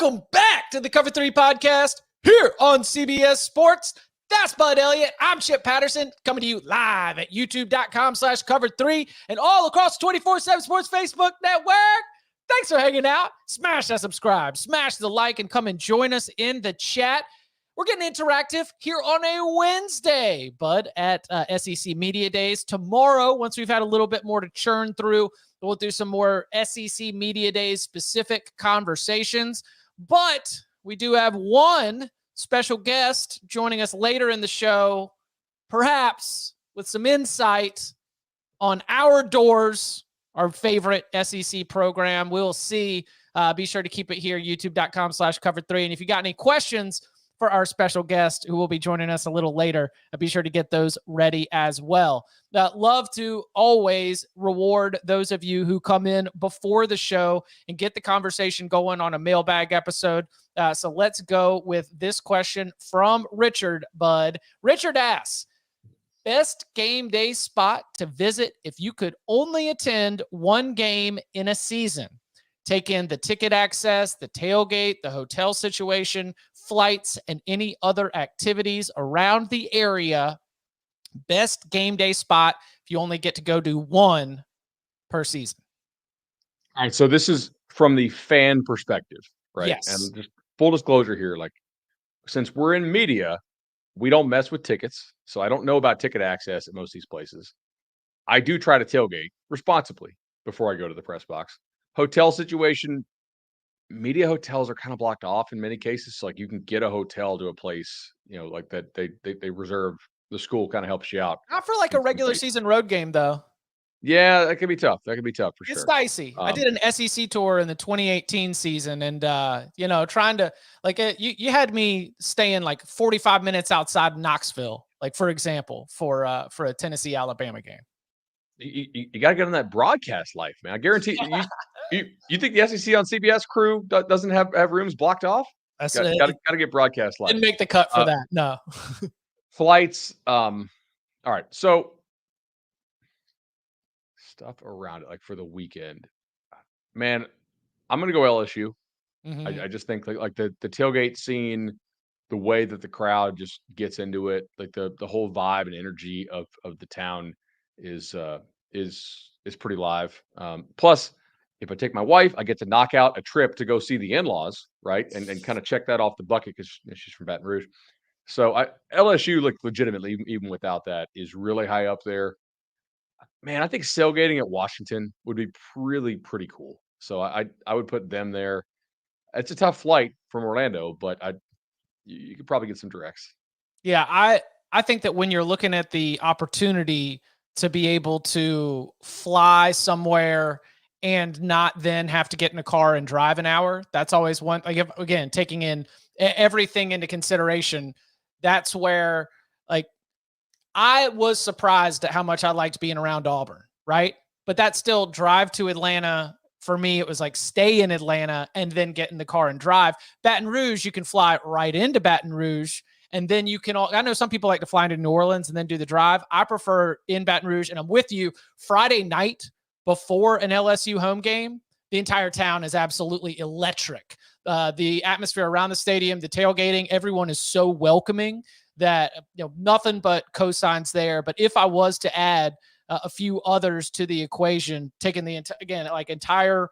Welcome back to the Cover 3 podcast here on CBS Sports. That's Bud Elliott. I'm Chip Patterson, coming to you live at youtube.com/cover3 and all across the 24/7 Sports Facebook network. Thanks for hanging out. Smash that subscribe, smash the like, and come and join us in the chat. We're getting interactive here on a Wednesday, Bud, at SEC Media Days. Tomorrow, once we've had a little bit more to churn through, we'll do some more SEC Media Days specific conversations. But we do have one special guest joining us later in the show, perhaps with some insight on our doors, our favorite SEC program. We'll see. Be sure to keep it here, youtube.com/cover3. And if you got any questions for our special guest who will be joining us a little later, be sure to get those ready as well. Love to always reward those of you who come in before the show and get the conversation going on a mailbag episode. So let's go with this question from Richard, Bud. Richard asks, best game day spot to visit if you could only attend one game in a season? Take in the ticket access, the tailgate, the hotel situation, flights, and any other activities around the area. Best game day spot if you only get to go do one per season. All right, so this is from the fan perspective, right? Yes. And just full disclosure here, like, since we're in media, we don't mess with tickets, so I don't know about ticket access at most of these places. I do try to tailgate responsibly before I go to the press box. Hotel situation, media hotels are kind of blocked off in many cases. So like you can get a hotel to a place, like that they reserve. The school kind of helps you out. Not for like a regular season road game, though. Yeah, that could be tough. That could be tough for sure. It's dicey. I did an SEC tour in the 2018 season, and trying to you had me staying like 45 minutes outside Knoxville, like for example, for a Tennessee Alabama game. You got to get on that broadcast life, man. I guarantee you think the SEC on CBS crew doesn't have rooms blocked off? That's got to get broadcast live. Didn't make the cut for that. No. Flights. All right. So stuff around it, like for the weekend, man, I'm going to go LSU. Mm-hmm. I just think like the tailgate scene, the way that the crowd just gets into it, like the whole vibe and energy of the town is pretty live. Plus, if I take my wife, I get to knock out a trip to go see the in-laws, right? And kind of check that off the bucket because she's from Baton Rouge. So LSU, like legitimately, even without that, is really high up there. Man, I think sailgating at Washington would be pretty cool. So I would put them there. It's a tough flight from Orlando, but you could probably get some directs. Yeah, I think that when you're looking at the opportunity to be able to fly somewhere and not then have to get in a car and drive an hour, that's always one. Like, again, taking in everything into consideration, that's where, like, I was surprised at how much I liked being around Auburn, right? But that still drive to Atlanta, for me, it was like stay in Atlanta and then get in the car and drive. Baton Rouge, you can fly right into Baton Rouge. And then you can I know some people like to fly into New Orleans and then do the drive. I prefer in Baton Rouge. And I'm with you. Friday night before an LSU home game, the entire town is absolutely electric. The atmosphere around the stadium, the tailgating, everyone is so welcoming that nothing but cosigns there. But if I was to add a few others to the equation, taking the entire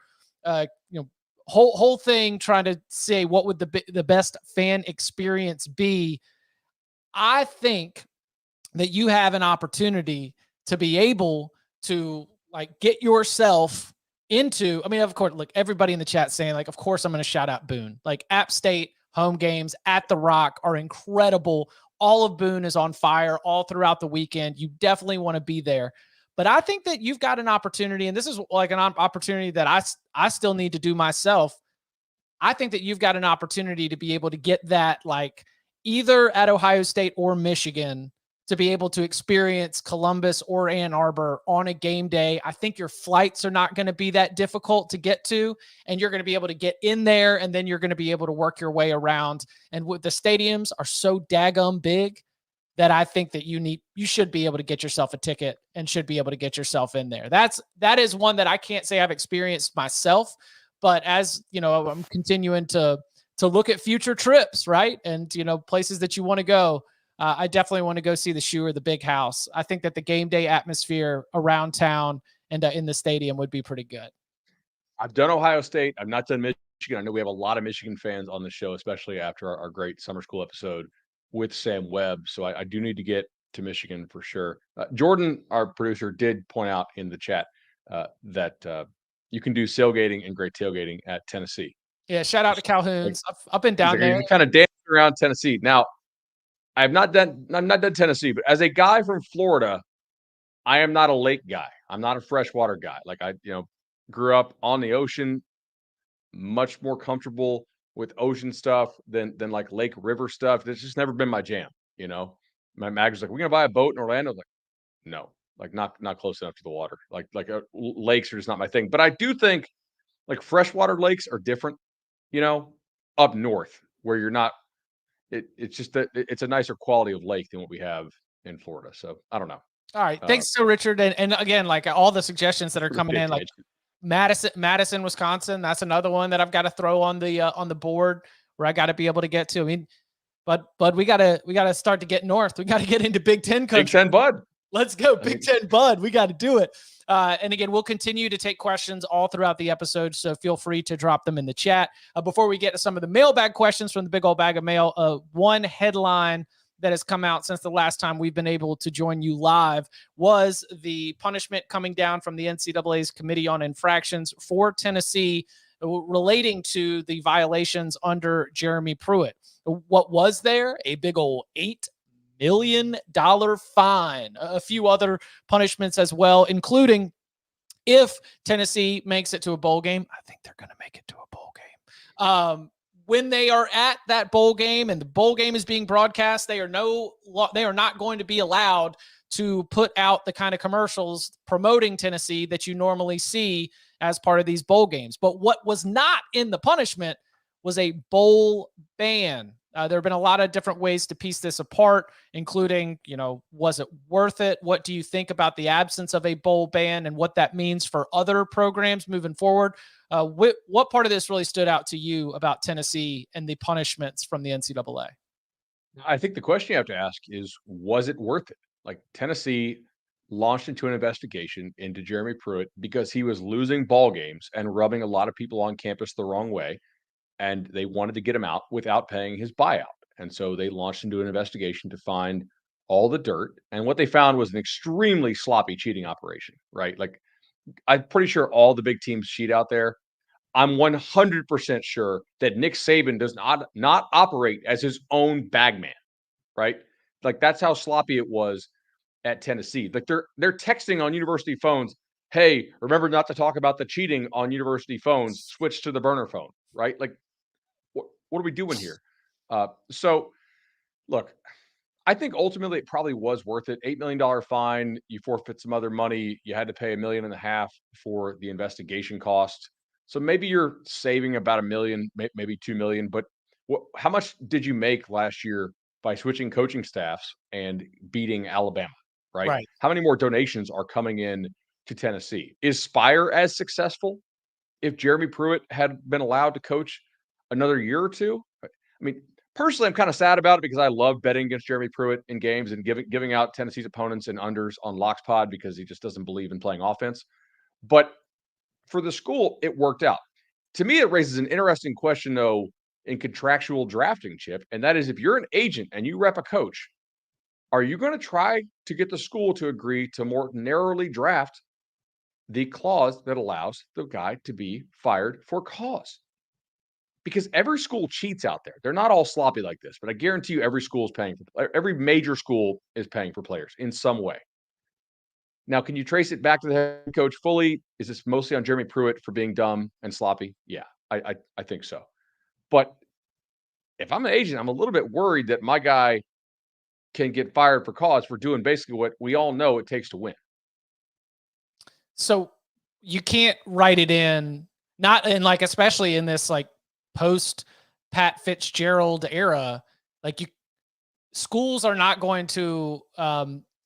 whole thing, trying to say what would the best fan experience be, I think that you have an opportunity to be able to get yourself into, of course, look, everybody in the chat saying of course I'm going to shout out Boone. Like App State home games at the Rock are incredible. All of Boone is on fire all throughout the weekend. You definitely want to be there. But I think that you've got an opportunity, and this is like an opportunity that I still need to do myself. I think that you've got an opportunity to be able to get that either at Ohio State or Michigan, to be able to experience Columbus or Ann Arbor on a game day. I think your flights are not going to be that difficult to get to, and you're going to be able to get in there, and then you're going to be able to work your way around. And the stadiums are so daggum big that I think that you should be able to get yourself a ticket and should be able to get yourself in there. That is one that I can't say I've experienced myself, but as I'm continuing to look at future trips, right? And, places that you want to go. I definitely want to go see the shoe or the big house. I think that the game day atmosphere around town and in the stadium would be pretty good. I've done Ohio State. I've not done Michigan. I know we have a lot of Michigan fans on the show, especially after our great summer school episode with Sam Webb. So I do need to get to Michigan for sure. Jordan, our producer, did point out in the chat that you can do sailgating and great tailgating at Tennessee. Yeah, shout out to Calhoun's. I've been down there. You kind of dancing around Tennessee. Now, I'm not done Tennessee, but as a guy from Florida, I am not a lake guy. I'm not a freshwater guy. Like I grew up on the ocean, much more comfortable with ocean stuff than like lake river stuff. That's just never been my jam. My mag was like, "We're gonna buy a boat in Orlando." I was like, no, like not close enough to the water. Like lakes are just not my thing. But I do think like freshwater lakes are different. Up north where you're not. It's just that it's a nicer quality of lake than what we have in Florida. So I don't know. All right. Thanks to Richard. And again, like all the suggestions that are coming in, like Madison, Wisconsin. That's another one that I've got to throw on the board where I got to be able to get to. I mean, but we gotta start to get north. We got to get into Big Ten country. Big Ten bud. Let's go. Big Ten bud. We got to do it. And again, we'll continue to take questions all throughout the episode, so feel free to drop them in the chat. Before we get to some of the mailbag questions from the big old bag of mail, one headline that has come out since the last time we've been able to join you live was the punishment coming down from the NCAA's Committee on Infractions for Tennessee relating to the violations under Jeremy Pruitt. What was there? A big old $8 million fine, a few other punishments as well, including if Tennessee makes it to a bowl game. I think they're going to make it to a bowl game. When they are at that bowl game and the bowl game is being broadcast, they are not going to be allowed to put out the kind of commercials promoting Tennessee that you normally see as part of these bowl games. But what was not in the punishment was a bowl ban. There have been a lot of different ways to piece this apart, including, was it worth it? What do you think about the absence of a bowl ban and what that means for other programs moving forward? What part of this really stood out to you about Tennessee and the punishments from the NCAA? I think the question you have to ask is, was it worth it? Like Tennessee launched into an investigation into Jeremy Pruitt because he was losing ball games and rubbing a lot of people on campus the wrong way. And they wanted to get him out without paying his buyout. And so they launched into an investigation to find all the dirt. And what they found was an extremely sloppy cheating operation, right? Like, I'm pretty sure all the big teams cheat out there. I'm 100% sure that Nick Saban does not operate as his own bagman, right? Like, that's how sloppy it was at Tennessee. Like, they're texting on university phones, "Hey, remember not to talk about the cheating on university phones. Switch to the burner phone," right? Like, what are we doing here? So, look, I think ultimately it probably was worth it. $8 million fine. You forfeit some other money. You had to pay $1.5 million for the investigation cost. So maybe you're saving about $1 million, maybe $2 million. But how much did you make last year by switching coaching staffs and beating Alabama? Right? How many more donations are coming in to Tennessee? Is Spire as successful if Jeremy Pruitt had been allowed to coach another year or two? I mean, personally, I'm kind of sad about it because I love betting against Jeremy Pruitt in games and giving out Tennessee's opponents and unders on Locks Pod because he just doesn't believe in playing offense. But for the school, it worked out. To me, it raises an interesting question, though, in contractual drafting, Chip, and that is if you're an agent and you rep a coach, are you going to try to get the school to agree to more narrowly draft the clause that allows the guy to be fired for cause? Because every school cheats out there. They're not all sloppy like this, but I guarantee you every major school is paying for players in some way. Now, can you trace it back to the head coach fully? Is this mostly on Jeremy Pruitt for being dumb and sloppy? Yeah, I think so. But if I'm an agent, I'm a little bit worried that my guy can get fired for cause for doing basically what we all know it takes to win. So you can't write it in, not in like, especially in this like post Pat Fitzgerald era, like schools are not going to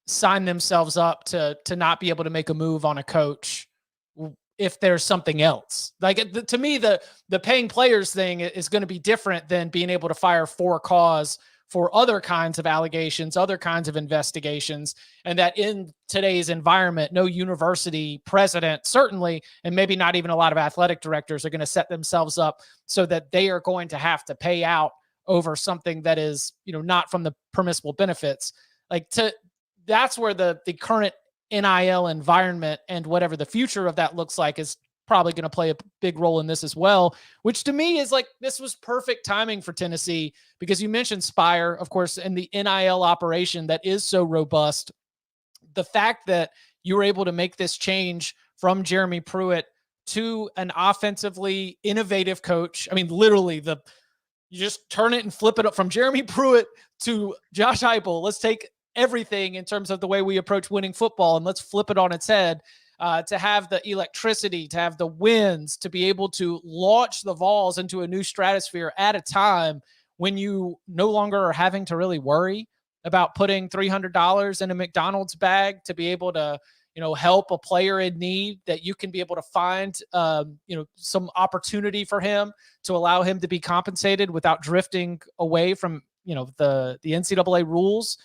sign themselves up to not be able to make a move on a coach if there's something else. Like to me, the paying players thing is going to be different than being able to fire for cause for other kinds of allegations, other kinds of investigations, and that in today's environment, no university president, certainly, and maybe not even a lot of athletic directors, are going to set themselves up so that they are going to have to pay out over something that is, not from the permissible benefits. That's where the current NIL environment and whatever the future of that looks like is probably going to play a big role in this as well, which to me is like, this was perfect timing for Tennessee, because you mentioned Spire, of course, and the NIL operation that is so robust. The fact that you were able to make this change from Jeremy Pruitt to an offensively innovative coach. I mean, literally you just turn it and flip it up from Jeremy Pruitt to Josh Heupel. Let's take everything in terms of the way we approach winning football and let's flip it on its head. To have the electricity, to have the wins, to be able to launch the Vols into a new stratosphere at a time when you no longer are having to really worry about putting $300 in a McDonald's bag to be able to, help a player in need, that you can be able to find, some opportunity for him to allow him to be compensated without drifting away from, the NCAA rules.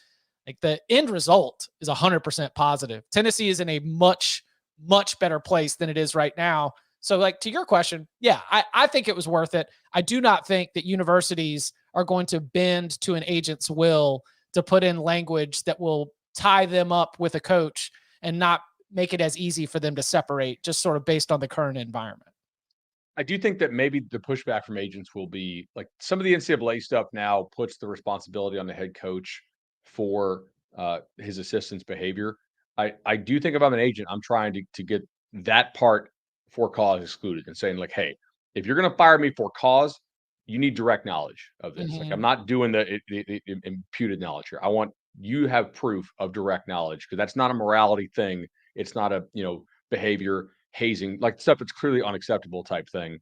Like, the end result is 100% positive. Tennessee is in a much better place than it is right now. So, like, to your question, yeah, I think it was worth it. I do not think that universities are going to bend to an agent's will to put in language that will tie them up with a coach and not make it as easy for them to separate, just sort of based on the current environment. I do think that maybe the pushback from agents will be like some of the NCAA stuff now puts the responsibility on the head coach for his assistant's behavior. I do think if I'm an agent, I'm trying to get that part for cause excluded and saying like, hey, if you're going to fire me for cause, you need direct knowledge of this. Like, I'm not doing the imputed knowledge here. I want you to have proof of direct knowledge, because that's not a morality thing. It's not a behavior hazing, like stuff that's clearly unacceptable type thing.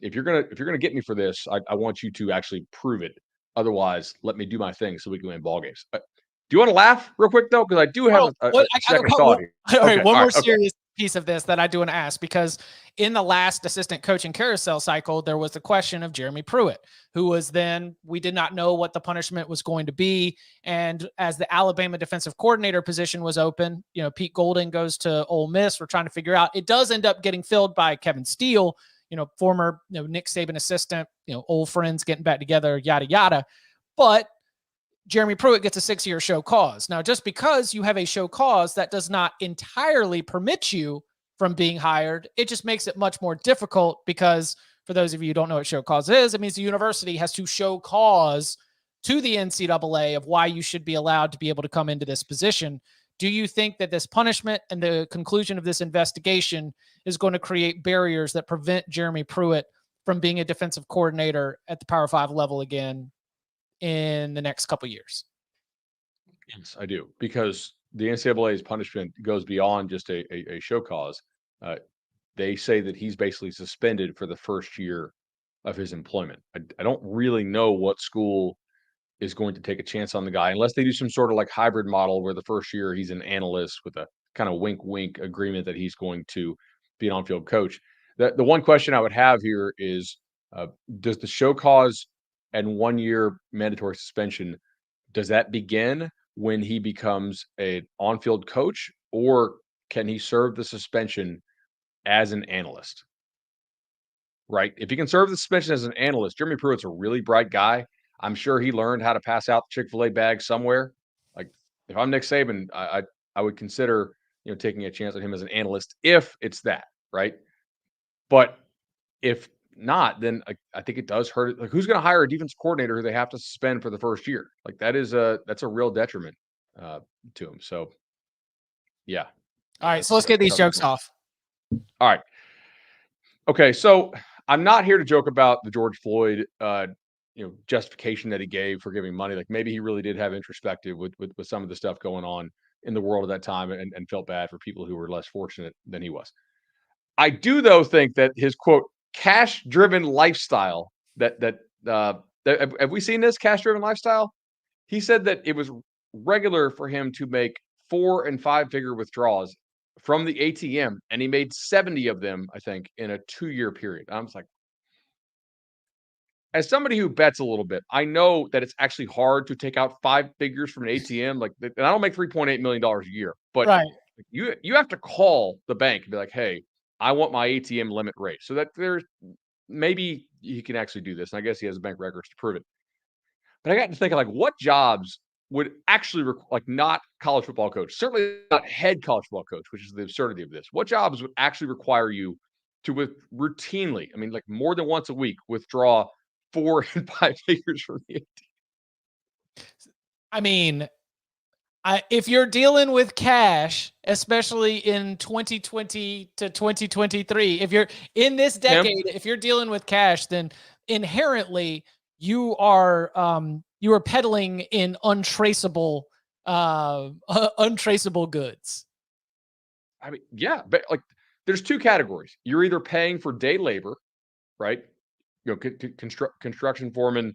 If you're gonna get me for this, I want you to actually prove it. Otherwise, let me do my thing so we can win ball games. Do you want to laugh real quick though? Because I do have a second thought here. All right, one more serious piece of this that I do want to ask, because in the last assistant coaching carousel cycle, there was the question of Jeremy Pruitt, who was then, we did not know what the punishment was going to be. And as the Alabama defensive coordinator position was open, Pete Golding goes to Ole Miss. We're trying to figure out, it does end up getting filled by Kevin Steele, former, Nick Saban assistant, old friends getting back together, yada, yada. But Jeremy Pruitt gets a 6-year show cause. Now, just because you have a show cause, that does not entirely permit you from being hired. It just makes it much more difficult, because for those of you who don't know what show cause is, it means the university has to show cause to the NCAA of why you should be allowed to be able to come into this position. Do you think that this punishment and the conclusion of this investigation is going to create barriers that prevent Jeremy Pruitt from being a defensive coordinator at the Power 5 level again in the next couple of years? Yes, I do, because the NCAA's punishment goes beyond just a show cause. They say that he's basically suspended for the first year of his employment. I don't really know what school is going to take a chance on the guy unless they do some sort of like hybrid model where the first year he's an analyst with a kind of wink wink agreement that he's going to be an on-field coach. The one question I would have here is, does the show cause and 1 year mandatory suspension, does that begin when he becomes an on-field coach, or can he serve the suspension as an analyst? Right? If he can serve the suspension as an analyst, Jeremy Pruitt's a really bright guy. I'm sure he learned how to pass out the Chick-fil-A bag somewhere. Like, if I'm Nick Saban, I would consider, taking a chance on him as an analyst if it's that, right? But if not, then I think it does hurt. Like, who's going to hire a defense coordinator who they have to suspend for the first year? Like, that's a real detriment to him. So, yeah. All right, so let's get these jokes off. All right. Okay, so I'm not here to joke about the George Floyd, justification that he gave for giving money. Like, maybe he really did have introspective with some of the stuff going on in the world at that time, and felt bad for people who were less fortunate than he was. I do, though, think that his quote cash-driven lifestyle, have we seen this cash-driven lifestyle? He said that it was regular for him to make 4- and 5-figure withdrawals from the ATM, and he made 70 of them, I think, in a 2-year period. I'm just like, as somebody who bets a little bit, I know that it's actually hard to take out 5 figures from an ATM. Like, and I don't make $3.8 million a year, but Right. you have to call the bank and be like, hey, I want my ATM limit raised. So that there's maybe he can actually do this. And I guess he has bank records to prove it. But I got to thinking, like, what jobs would actually like not college football coach, certainly not head college football coach, which is the absurdity of this. What jobs would actually require you to routinely, I mean, like more than once a week, withdraw 4 and 5 figures from the I mean, if you're dealing with cash, especially in 2020 to 2023, if you're in this decade, if you're dealing with cash, then inherently you are peddling in untraceable goods. I mean, yeah, but like there's 2 categories. You're either paying for day labor, right? You know, construction foreman,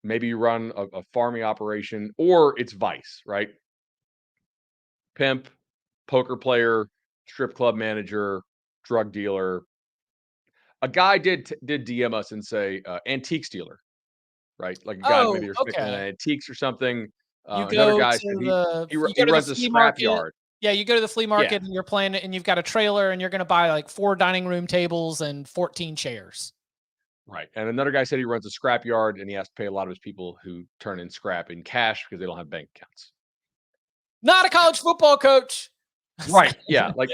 maybe you run a farming operation, or it's vice, right? Pimp, poker player, strip club manager, drug dealer. A guy did DM us and say antiques dealer, right? Like a guy maybe Oh, they're spitting okay. antiques or something. You Another go guy to said the he runs a flea scrap market. yard. Yeah, you go to the flea Yeah, market and you're playing it, and you've got a trailer, and you're going to buy like 4 dining room tables and 14 chairs. right. And another guy said he runs a scrap yard and he has to pay a lot of his people who turn in scrap in cash because they don't have bank accounts. Not a college football coach. Right. Yeah. Like,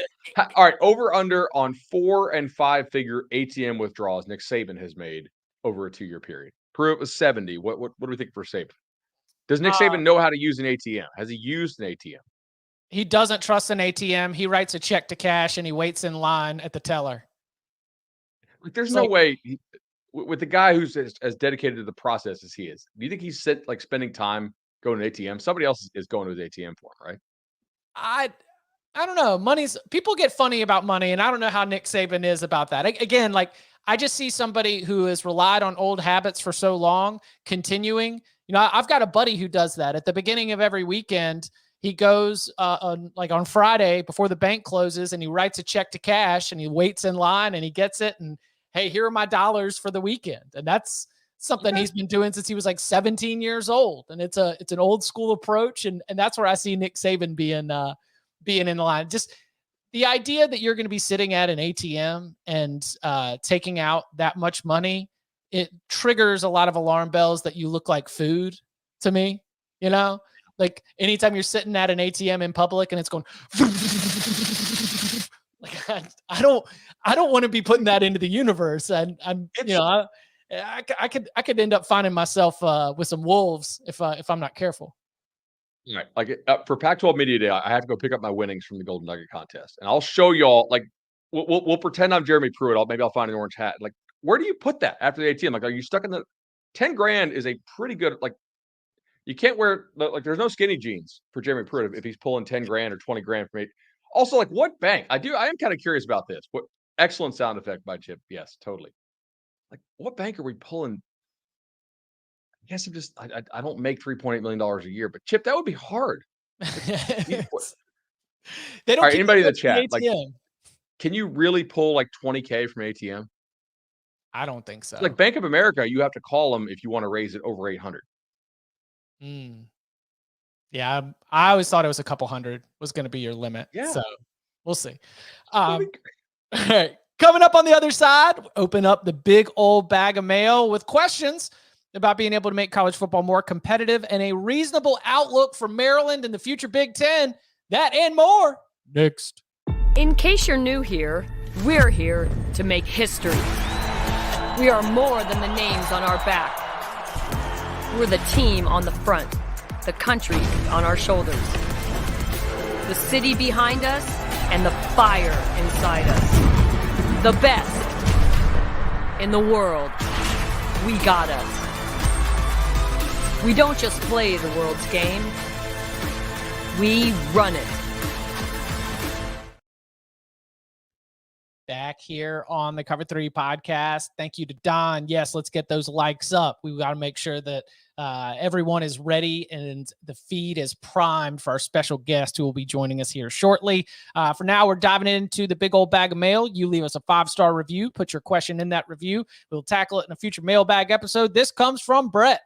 all right. Over under on 4 and 5 figure ATM withdrawals Nick Saban has made over a 2-year period. Pruitt was 70. What do we think for Saban? Does Nick Saban know how to use an ATM? Has he used an ATM? He doesn't trust an ATM. He writes a check to cash and he waits in line at the teller. Like, there's no way with the guy who's as dedicated to the process as he is. Do you think he's spending time going to ATM? Somebody else is going to his ATM for him, right? I don't know. People get funny about money, and I don't know how Nick Saban is about that. Again, like I just see somebody who has relied on old habits for so long continuing. You know, I've got a buddy who does that at the beginning of every weekend. He goes on Friday before the bank closes, and he writes a check to cash, and he waits in line, and he gets it. And hey, here are my dollars for the weekend. And that's something he's been doing since he was like 17 years old. And it's an old school approach, and that's where I see Nick Saban being in the line. Just the idea that you're going to be sitting at an ATM and taking out that much money, it triggers a lot of alarm bells that you look like food to me. You know, like anytime you're sitting at an ATM in public and it's going, like I don't want to be putting that into the universe. And I could end up finding myself with some wolves if I'm not careful. Right. Like for Pac-12 Media Day, I have to go pick up my winnings from the Golden Nugget contest, and I'll show y'all. Like, we'll pretend I'm Jeremy Pruitt. Maybe I'll find an orange hat. Like, where do you put that after the ATM? Like, are you stuck in the 10 grand? Is a pretty good like. You can't wear like. There's no skinny jeans for Jeremy Pruitt if he's pulling 10 grand or 20 grand from it. Also, like, what bank? I am kind of curious about this. What excellent sound effect by Chip. Yes, totally. Like, what bank are we pulling? I guess I don't make $3.8 million a year, but Chip, that would be hard. They don't All right, keep anybody in the the chat, ATM. like, can you really pull like 20K from ATM? I don't think so. Like Bank of America, you have to call them if you want to raise it over 800. Yeah, I always thought it was a couple hundred was going to be your limit. Yeah. So we'll see. All right. Coming up on the other side, open up the big old bag of mail with questions about being able to make college football more competitive and a reasonable outlook for Maryland and the future Big Ten. That and more next. In case you're new here, we're here to make history. We are more than the names on our back. We're the team on the front, the country on our shoulders, the city behind us, and the fire inside us. The best in the world. We got us. We don't just play the world's game. We run it. Back here on the Cover 3 podcast. Thank you to Don. Yes, let's get those likes up. We've got to make sure that Everyone is ready and the feed is primed for our special guest who will be joining us here shortly. For now, we're diving into the big old bag of mail. You leave us a 5-star review, put your question in that review. We'll tackle it in a future mailbag episode. This comes from Brett.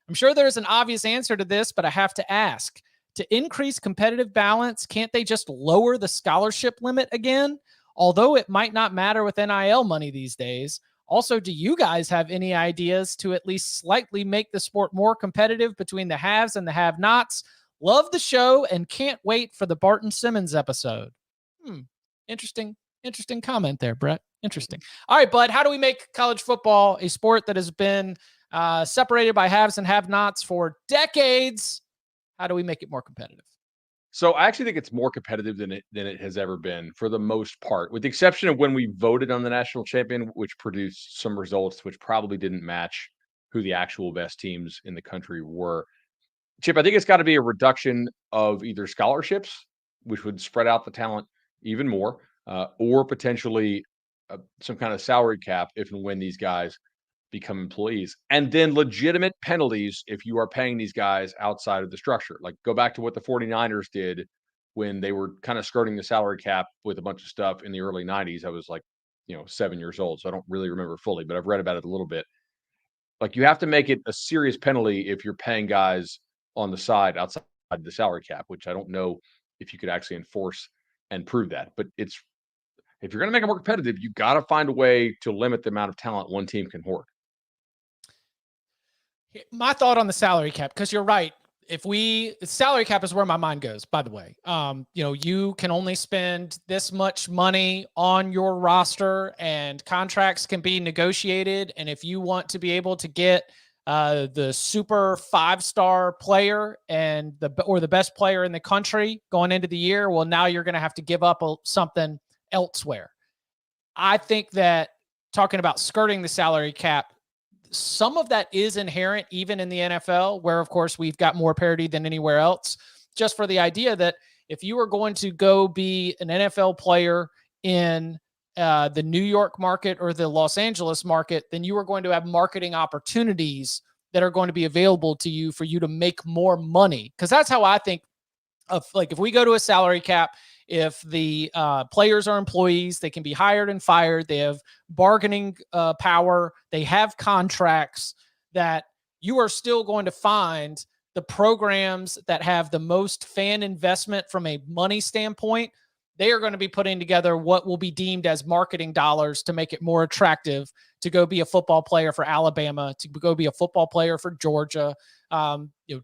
I'm sure there's an obvious answer to this, but I have to ask. To increase competitive balance, can't they just lower the scholarship limit again? Although it might not matter with NIL money these days. Also, do you guys have any ideas to at least slightly make the sport more competitive between the haves and the have-nots? Love the show and can't wait for the Barton Simmons episode. Interesting comment there, Brett. Interesting. All right, bud, how do we make college football a sport that has been separated by haves and have-nots for decades? How do we make it more competitive? So I actually think it's more competitive than it has ever been for the most part, with the exception of when we voted on the national champion, which produced some results which probably didn't match who the actual best teams in the country were. Chip, I think it's got to be a reduction of either scholarships, which would spread out the talent even more, or potentially some kind of salary cap if and when these guys become employees, and then legitimate penalties if you are paying these guys outside of the structure. Like, go back to what the 49ers did when they were kind of skirting the salary cap with a bunch of stuff in the early 90s. I was like, 7 years old, so I don't really remember fully, but I've read about it a little bit. Like, you have to make it a serious penalty if you're paying guys on the side outside the salary cap, which I don't know if you could actually enforce and prove that. But if you're going to make it more competitive, you got to find a way to limit the amount of talent one team can hoard. My thought on the salary cap, because you're right. Salary cap is where my mind goes, by the way. You can only spend this much money on your roster and contracts can be negotiated. And if you want to be able to get the super 5-star player or the best player in the country going into the year, well, now you're going to have to give up something elsewhere. I think that talking about skirting the salary cap, some of that is inherent even in the NFL, where, of course, we've got more parity than anywhere else, just for the idea that if you are going to go be an NFL player in the New York market or the Los Angeles market, then you are going to have marketing opportunities that are going to be available to you for you to make more money. Because that's how I think of, like, if we go to a salary cap, if the players are employees, they can be hired and fired. They have bargaining power. They have contracts, that you are still going to find the programs that have the most fan investment from a money standpoint. They are going to be putting together what will be deemed as marketing dollars to make it more attractive to go be a football player for Alabama, to go be a football player for Georgia,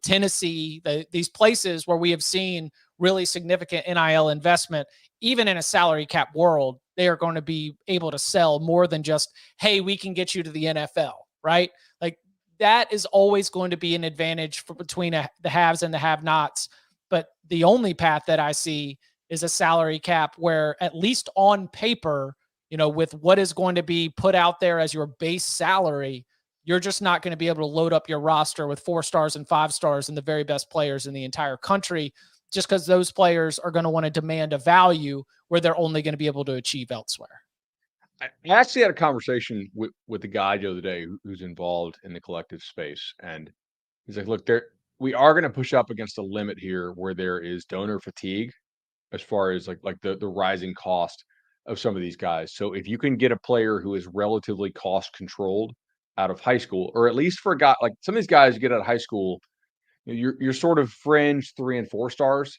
Tennessee, these places where we have seen really significant NIL investment. Even in a salary cap world, they are going to be able to sell more than just, hey, we can get you to the NFL, right? Like, that is always going to be an advantage between the haves and the have-nots. But the only path that I see is a salary cap where, at least on paper, with what is going to be put out there as your base salary, you're just not going to be able to load up your roster with 4 stars and 5 stars and the very best players in the entire country, just because those players are going to want to demand a value where they're only going to be able to achieve elsewhere. I actually had a conversation with the guy the other day who's involved in the collective space. And he's like, look, we are going to push up against a limit here where there is donor fatigue as far as like the rising cost of some of these guys. So if you can get a player who is relatively cost controlled out of high school, or at least for a guy like some of these guys you get out of high school, you're sort of fringe 3 and 4 stars.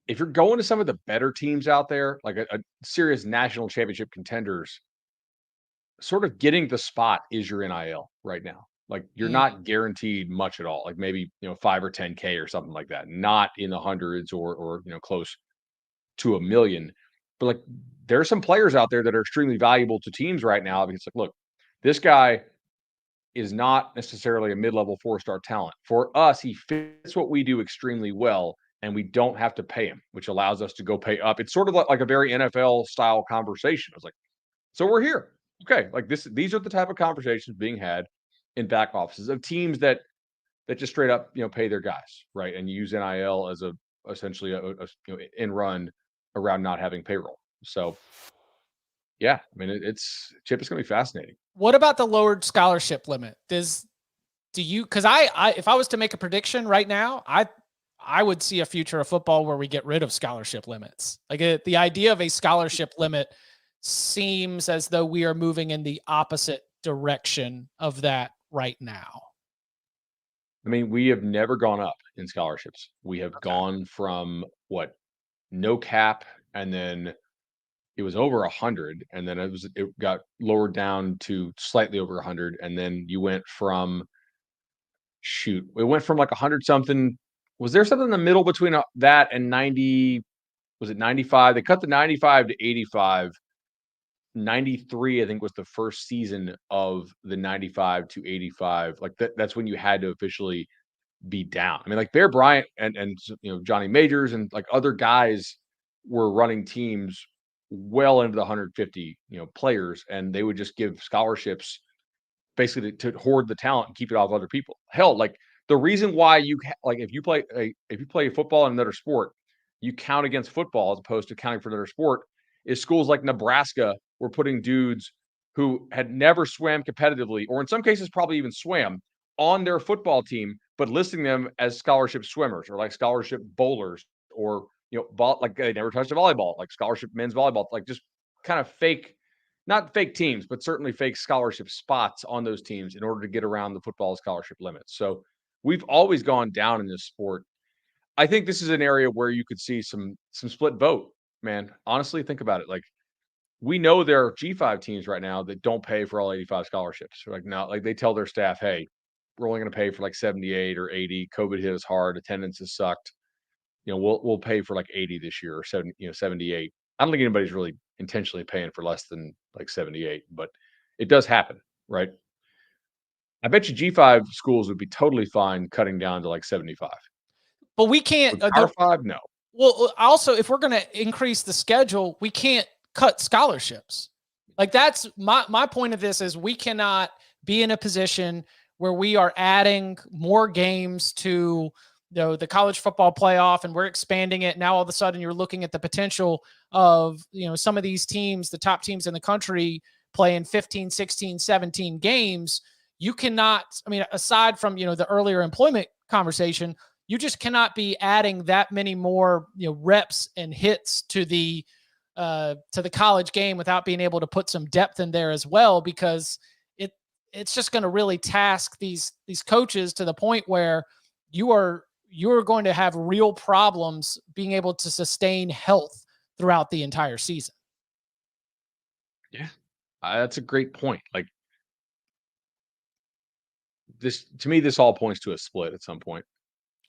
If you're going to some of the better teams out there, like a serious national championship contenders, sort of getting the spot is your NIL right now. Like, you're not guaranteed much at all. Like, maybe 5 or 10K or something like that. Not in the hundreds or close to $1 million. But like, there are some players out there that are extremely valuable to teams right now, because like, look, this guy is not necessarily a mid-level 4-star talent. For us, he fits what we do extremely well, and we don't have to pay him, which allows us to go pay up. It's sort of like a very NFL style conversation. I was like, so we're here. Okay. Like, these are the type of conversations being had in back offices of teams that just straight up, pay their guys, right? And use NIL as essentially a in run around not having payroll. So yeah, I mean, it's going to be fascinating. What about the lowered scholarship limit? do you, because if I was to make a prediction right now, I would see a future of football where we get rid of scholarship limits. Like the idea of a scholarship limit seems as though we are moving in the opposite direction of that right now. I mean, we have never gone up in scholarships. We have gone from no cap, and then it was over 100, and then it got lowered down to slightly over 100, and then you went from it went from like 100 something. Was there something in the middle between that and 90? Was it 95? They cut the 95 to 85. 93, I think, was the first season of the 95 to 85. Like that's when you had to officially be down. I mean, like Bear Bryant and Johnny Majors and like other guys were running teams well into the 150 players, and they would just give scholarships basically to hoard the talent and keep it off other people. Hell, like the reason why if you play football in another sport, you count against football as opposed to counting for another sport, is schools like Nebraska were putting dudes who had never swam competitively, or in some cases probably even swam, on their football team, but listing them as scholarship swimmers or like scholarship bowlers, or like they never touched a volleyball, like scholarship men's volleyball, like just kind of fake, not fake teams, but certainly fake scholarship spots on those teams in order to get around the football scholarship limits. So we've always gone down in this sport. I think this is an area where you could see some split vote, man. Honestly, think about it. Like, we know there are G5 teams right now that don't pay for all 85 scholarships. Like, now, like they tell their staff, hey, we're only going to pay for like 78 or 80. COVID hit us hard. Attendance has sucked. We'll pay for like 80 this year, or 78. I don't think anybody's really intentionally paying for less than like 78, but it does happen, right? I bet you G5 schools would be totally fine cutting down to like 75. But we can't. Power 5, no. Well, also, if we're going to increase the schedule, we can't cut scholarships. Like, that's my point of this is we cannot be in a position where we are adding more games to the college football playoff, and we're expanding it. Now all of a sudden you're looking at the potential of some of these teams, the top teams in the country, playing 15, 16, 17 games. You cannot, I mean, aside from the earlier employment conversation, you just cannot be adding that many more reps and hits to the college game without being able to put some depth in there as well, because it's just going to really task these coaches to the point where you're going to have real problems being able to sustain health throughout the entire season. Yeah, that's a great point. Like, this, to me, this all points to a split at some point.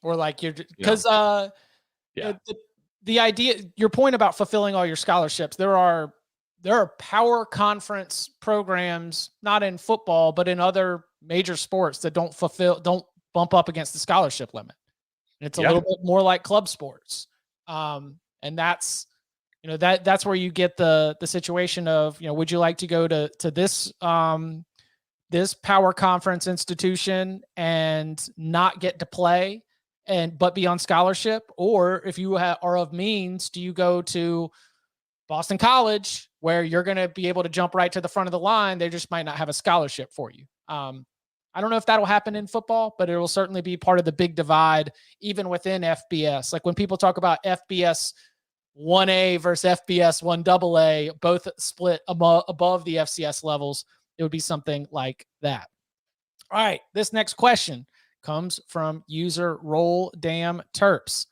Or like because the idea, your point about fulfilling all your scholarships, there are power conference programs, not in football, but in other major sports, that don't bump up against the scholarship limit. And it's a little bit more like club sports. And that's, that's where you get the situation of, would you like to go to this, this power conference institution and not get to play but be on scholarship? Or if you are of means, do you go to Boston College, where you're going to be able to jump right to the front of the line? They just might not have a scholarship for you. I don't know if that'll happen in football, but it will certainly be part of the big divide, even within FBS. Like when people talk about FBS 1A versus FBS 1AA, both split above the FCS levels, it would be something like that. All right, this next question comes from user Roll Damn Terps.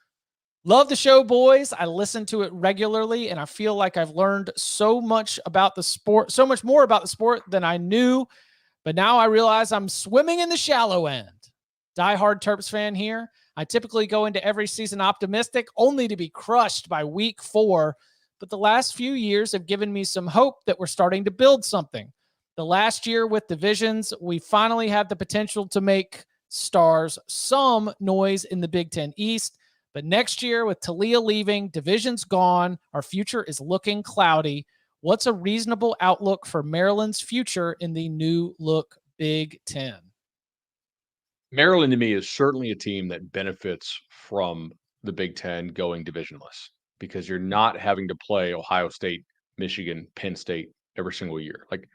Love the show, boys. I listen to it regularly, and I feel like I've learned so much about the sport, so much more about the sport than I knew. But now I realize I'm swimming in the shallow end. Die-hard Terps fan here. I typically go into every season optimistic, only to be crushed by week 4. But the last few years have given me some hope that we're starting to build something. The last year with divisions, we finally have the potential to make stars some noise in the Big Ten East. But next year, with Talia leaving, division's gone, our future is looking cloudy. What's a reasonable outlook for Maryland's future in the new look Big Ten? Maryland, to me, is certainly a team that benefits from the Big Ten going divisionless, because you're not having to play Ohio State, Michigan, Penn State every single year. Like,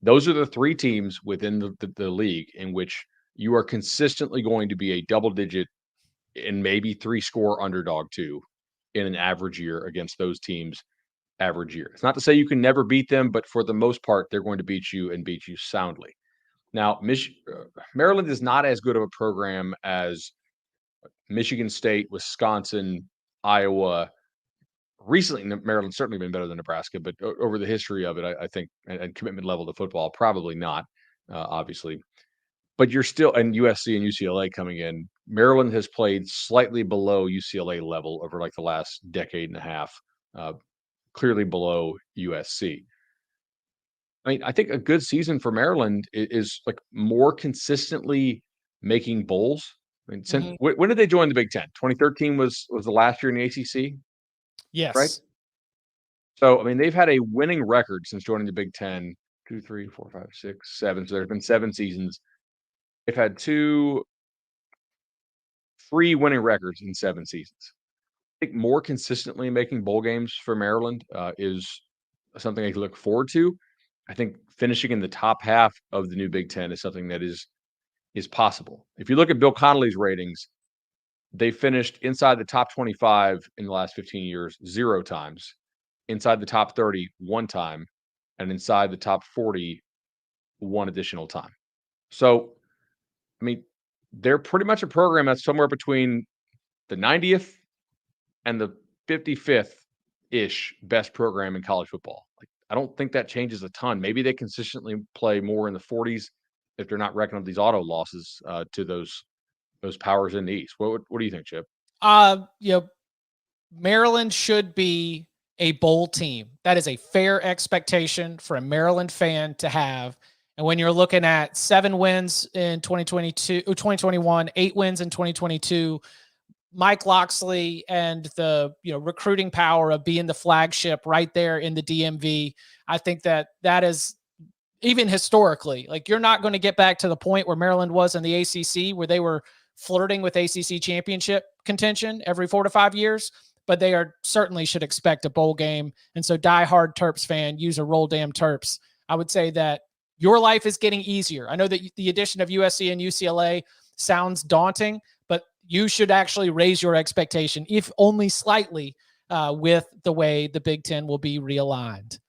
those are the 3 teams within the league in which you are consistently going to be a double-digit and maybe 3-score underdog too in an average year against those teams average year. It's not to say you can never beat them, but for the most part, they're going to beat you and beat you soundly. Now, Maryland is not as good of a program as Michigan State, Wisconsin, Iowa. Recently, Maryland's certainly been better than Nebraska, but over the history of it, I think, and commitment level to football, probably not, obviously. But you're still, and USC and UCLA coming in. Maryland has played slightly below UCLA level over like the last decade and a half, clearly below USC. I mean, I think a good season for Maryland is like more consistently making bowls. I mean, since when did they join the Big Ten? 2013 was the last year in the ACC. Yes. Right. So, I mean, they've had a winning record since joining the Big Ten. 2, 3, 4, 5, 6, 7. So there's been 7 seasons. They've had 3 winning records in 7 seasons. I think more consistently making bowl games for Maryland is something I can look forward to. I think finishing in the top half of the new Big Ten is something that is possible. If you look at Bill Connolly's ratings, they finished inside the top 25 in the last 15 years 0 times, inside the top 30 1 time, and inside the top 40 1 additional time. So, I mean, they're pretty much a program that's somewhere between the 90th and the 55th-ish best program in college football. Like, I don't think that changes a ton. Maybe they consistently play more in the 40s if they're not reckoning up these auto losses to those powers in the East. What do you think, Chip? Maryland should be a bowl team. That is a fair expectation for a Maryland fan to have. And when you're looking at 7 wins in 2021, 8 wins in 2022, Mike Loxley and the recruiting power of being the flagship right there in the DMV, I think that is, even historically, like, you're not going to get back to the point where Maryland was in the ACC, where they were flirting with ACC championship contention every 4 to 5 years, but they certainly should expect a bowl game. And so, diehard Terps fan, use a roll damn Terps. I would say that your life is getting easier. I know that the addition of USC and UCLA sounds daunting, but you should actually raise your expectation, if only slightly, with the way the Big Ten will be realigned.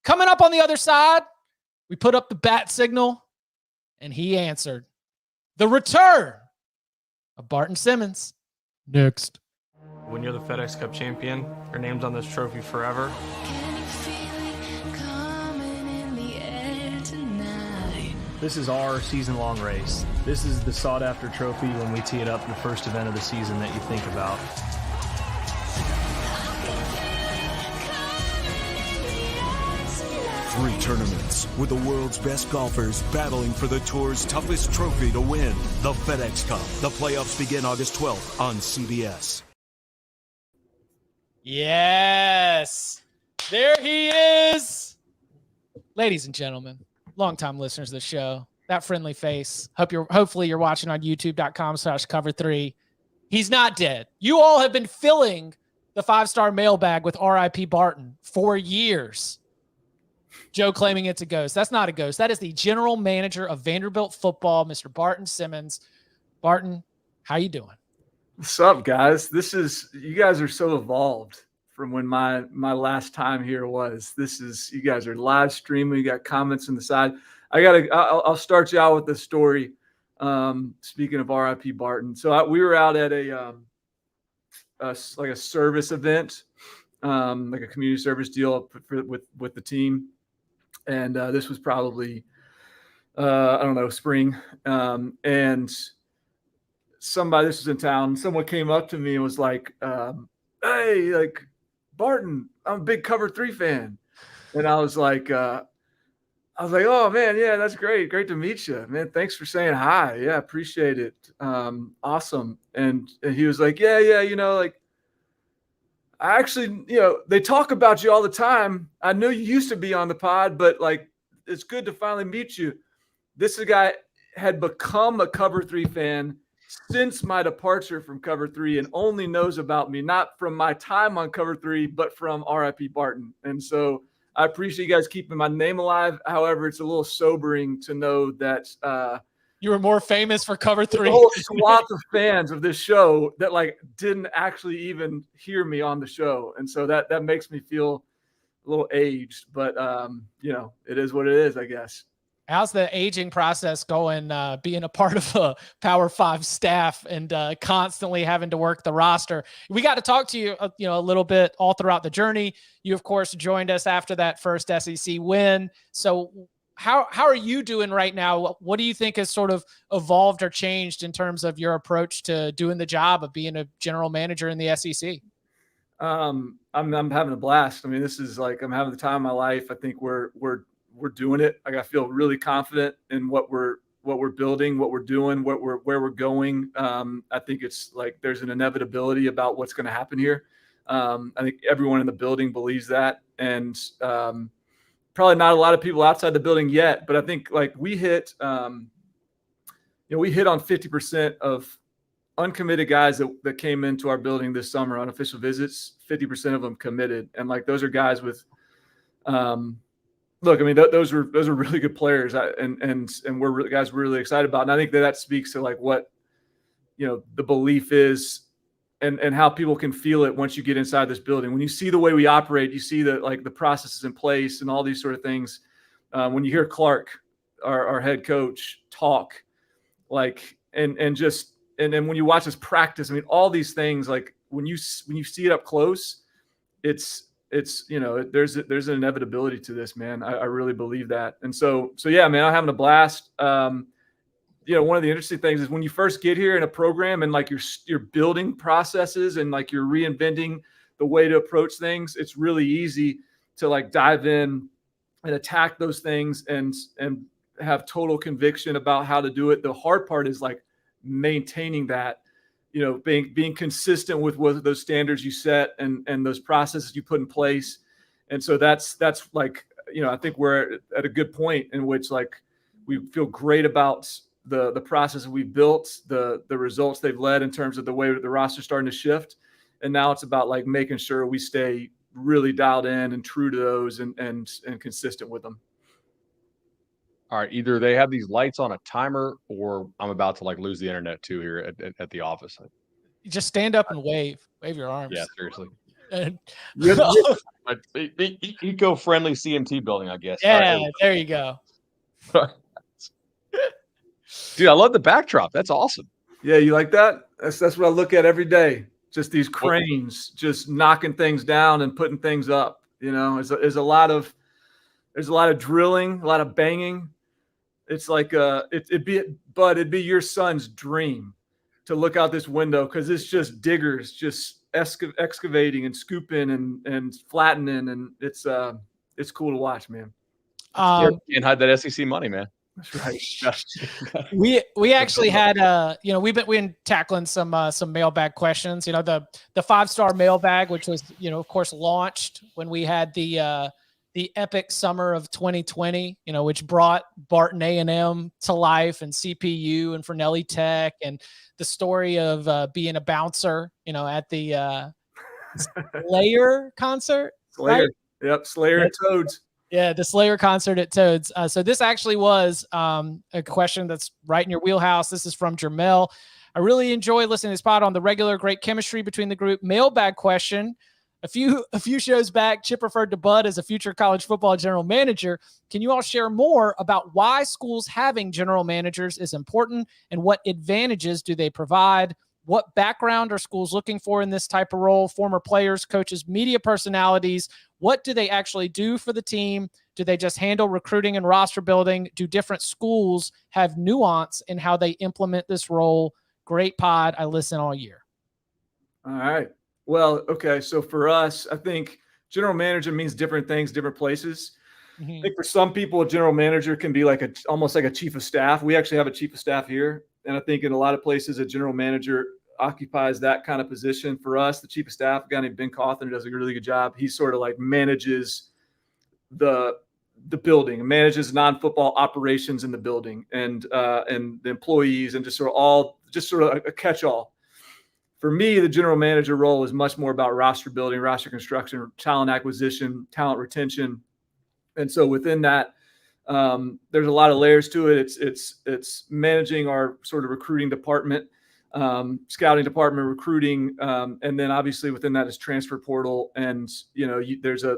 Coming up on the other side, we put up the bat signal, and he answered. The return of Barton Simmons. Next. When you're the FedEx Cup champion, your name's on this trophy forever. This is our season-long race. This is the sought-after trophy when we tee it up, the first event of the season that you think about. 3 tournaments with the world's best golfers battling for the tour's toughest trophy to win, the FedEx Cup. The playoffs begin August 12th on CBS. Yes, there he is. Ladies and gentlemen, longtime listeners of the show, that friendly face. Hopefully you're watching on youtube.com/cover3. He's not dead. You all have been filling the 5-star mailbag with RIP Barton for years. Joe claiming it's a ghost. That's not a ghost. That is the general manager of Vanderbilt football, Mr. Barton Simmons. Barton, how you doing? What's up, guys? You guys are so evolved from when my last time here was. You guys are live streaming. You got comments on the side. I'll start you out with the story. Speaking of RIP Barton. So we were out at a service event, like a community service deal with the team. And this was probably, spring. And this was in town. Someone came up to me and was like, hey, like, Barton, I'm a big Cover 3 fan. And I was like, oh, man, yeah, that's great. Great to meet you, man. Thanks for saying hi. Yeah, appreciate it. Awesome. And he was like, yeah, like, I actually, they talk about you all the time. I know you used to be on the pod, but, like, it's good to finally meet you. This guy had become a Cover 3 fan since my departure from Cover 3 and only knows about me, not from my time on Cover 3, but from RIP Barton. And so I appreciate you guys keeping my name alive. However, it's a little sobering to know that You were more famous for cover There's 3. a whole swath of fans of this show that like didn't actually even hear me on the show. And so that makes me feel a little aged, but it is what it is, I guess. How's the aging process going, being a part of a Power 5 staff and constantly having to work the roster? We got to talk to you, a little bit all throughout the journey. You, of course, joined us after that first SEC win. So how are you doing right now? What do you think has sort of evolved or changed in terms of your approach to doing the job of being a general manager in the SEC? I'm having a blast. I mean, this is like, I'm having the time of my life. I think we're doing it. Like, I feel really confident in what we're building, what we're doing, where we're going. I think it's like there's an inevitability about what's going to happen here. I think everyone in the building believes that, and probably not a lot of people outside the building yet. But I think like we hit on 50% of uncommitted guys that came into our building this summer on official visits. 50% of them committed, and like those are guys with. Look, I mean, those are really good players, and we're guys we're really excited about. And I think that speaks to like what, the belief is and how people can feel it once you get inside this building. When you see the way we operate, you see that like the processes in place and all these sort of things. When you hear Clark, our head coach, talk, like, and then when you watch us practice, I mean, all these things, like when you see it up close, it's there's an inevitability to this, man. I really believe that. And so yeah, man, I'm having a blast. One of the interesting things is when you first get here in a program and like you're building processes and like you're reinventing the way to approach things, it's really easy to like dive in and attack those things and have total conviction about how to do it. The hard part is like maintaining that, being consistent with what those standards you set and those processes you put in place. And so that's like, I think we're at a good point in which like we feel great about the process we've built, the results they've led in terms of the way the roster's starting to shift. And now it's about like making sure we stay really dialed in and true to those and consistent with them. All right, either they have these lights on a timer, or I'm about to like lose the internet too here at the office. You just stand up and wave your arms. Yeah, seriously. And, Eco-friendly CMT building, I guess. Yeah, right, there you go. Dude, I love the backdrop. That's awesome. Yeah, you like that? That's what I look at every day. Just these cranes, just knocking things down and putting things up. There's a lot of drilling, a lot of banging. It's like it'd be your son's dream to look out this window, because it's just diggers just excavating and scooping and flattening, and it's cool to watch, man. Can't hide that SEC money, man. That's right. we actually had we've been tackling some mailbag questions. The 5-star mailbag, which was of course launched when we had the epic summer of 2020, which brought Barton A&M to life, and CPU and Fernelli Tech, and the story of being a bouncer, at the Slayer concert. Slayer, right? Yep, Slayer and Toads. Yeah, the Slayer concert at Toads. So this actually was a question that's right in your wheelhouse. This is from Jermel. I really enjoy listening to this pod on the regular. Great chemistry between the group. Mailbag question. A few shows back, Chip referred to Bud as a future college football general manager. Can you all share more about why schools having general managers is important, and what advantages do they provide? What background are schools looking for in this type of role? Former players, coaches, media personalities. What do they actually do for the team? Do they just handle recruiting and roster building? Do different schools have nuance in how they implement this role? Great pod. I listen all year. All right. Well, okay. So for us, I think general manager means different things, different places. Mm-hmm. I think for some people, a general manager can be like almost like a chief of staff. We actually have a chief of staff here. And I think in a lot of places, a general manager occupies that kind of position. For us, the chief of staff, a guy named Ben Cawthon, does a really good job. He sort of like manages the building, manages non-football operations in the building, and the employees, and just sort of a catch-all. For me, the general manager role is much more about roster building, roster construction, talent acquisition, talent retention. And so within that, There's a lot of layers to it. It's managing our sort of recruiting department, scouting department, recruiting, and then obviously within that is transfer portal, and there's a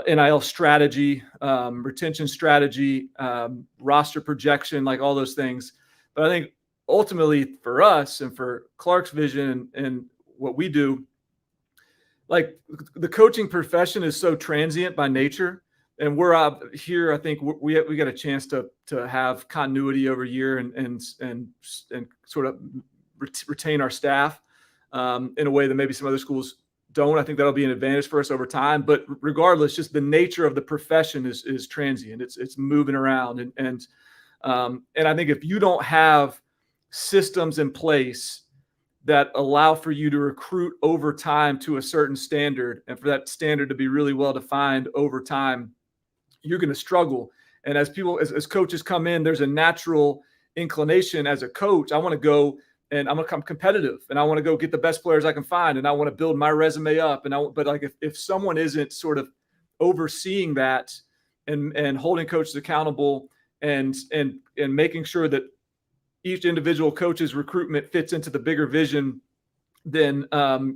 NIL strategy, retention strategy, roster projection, like all those things. But I think ultimately for us and for Clark's vision and what we do, like the coaching profession is so transient by nature. And we're out here. I think we got a chance to have continuity over year and sort of retain our staff in a way that maybe some other schools don't. I think that'll be an advantage for us over time. But regardless, just the nature of the profession is transient. It's moving around, and I think if you don't have systems in place that allow for you to recruit over time to a certain standard, and for that standard to be really well defined over time, you're going to struggle. And as coaches come in, there's a natural inclination as a coach. I want to go and I'm going to become competitive, and I want to go get the best players I can find, and I want to build my resume up. But like if someone isn't sort of overseeing that and holding coaches accountable and making sure that each individual coach's recruitment fits into the bigger vision, then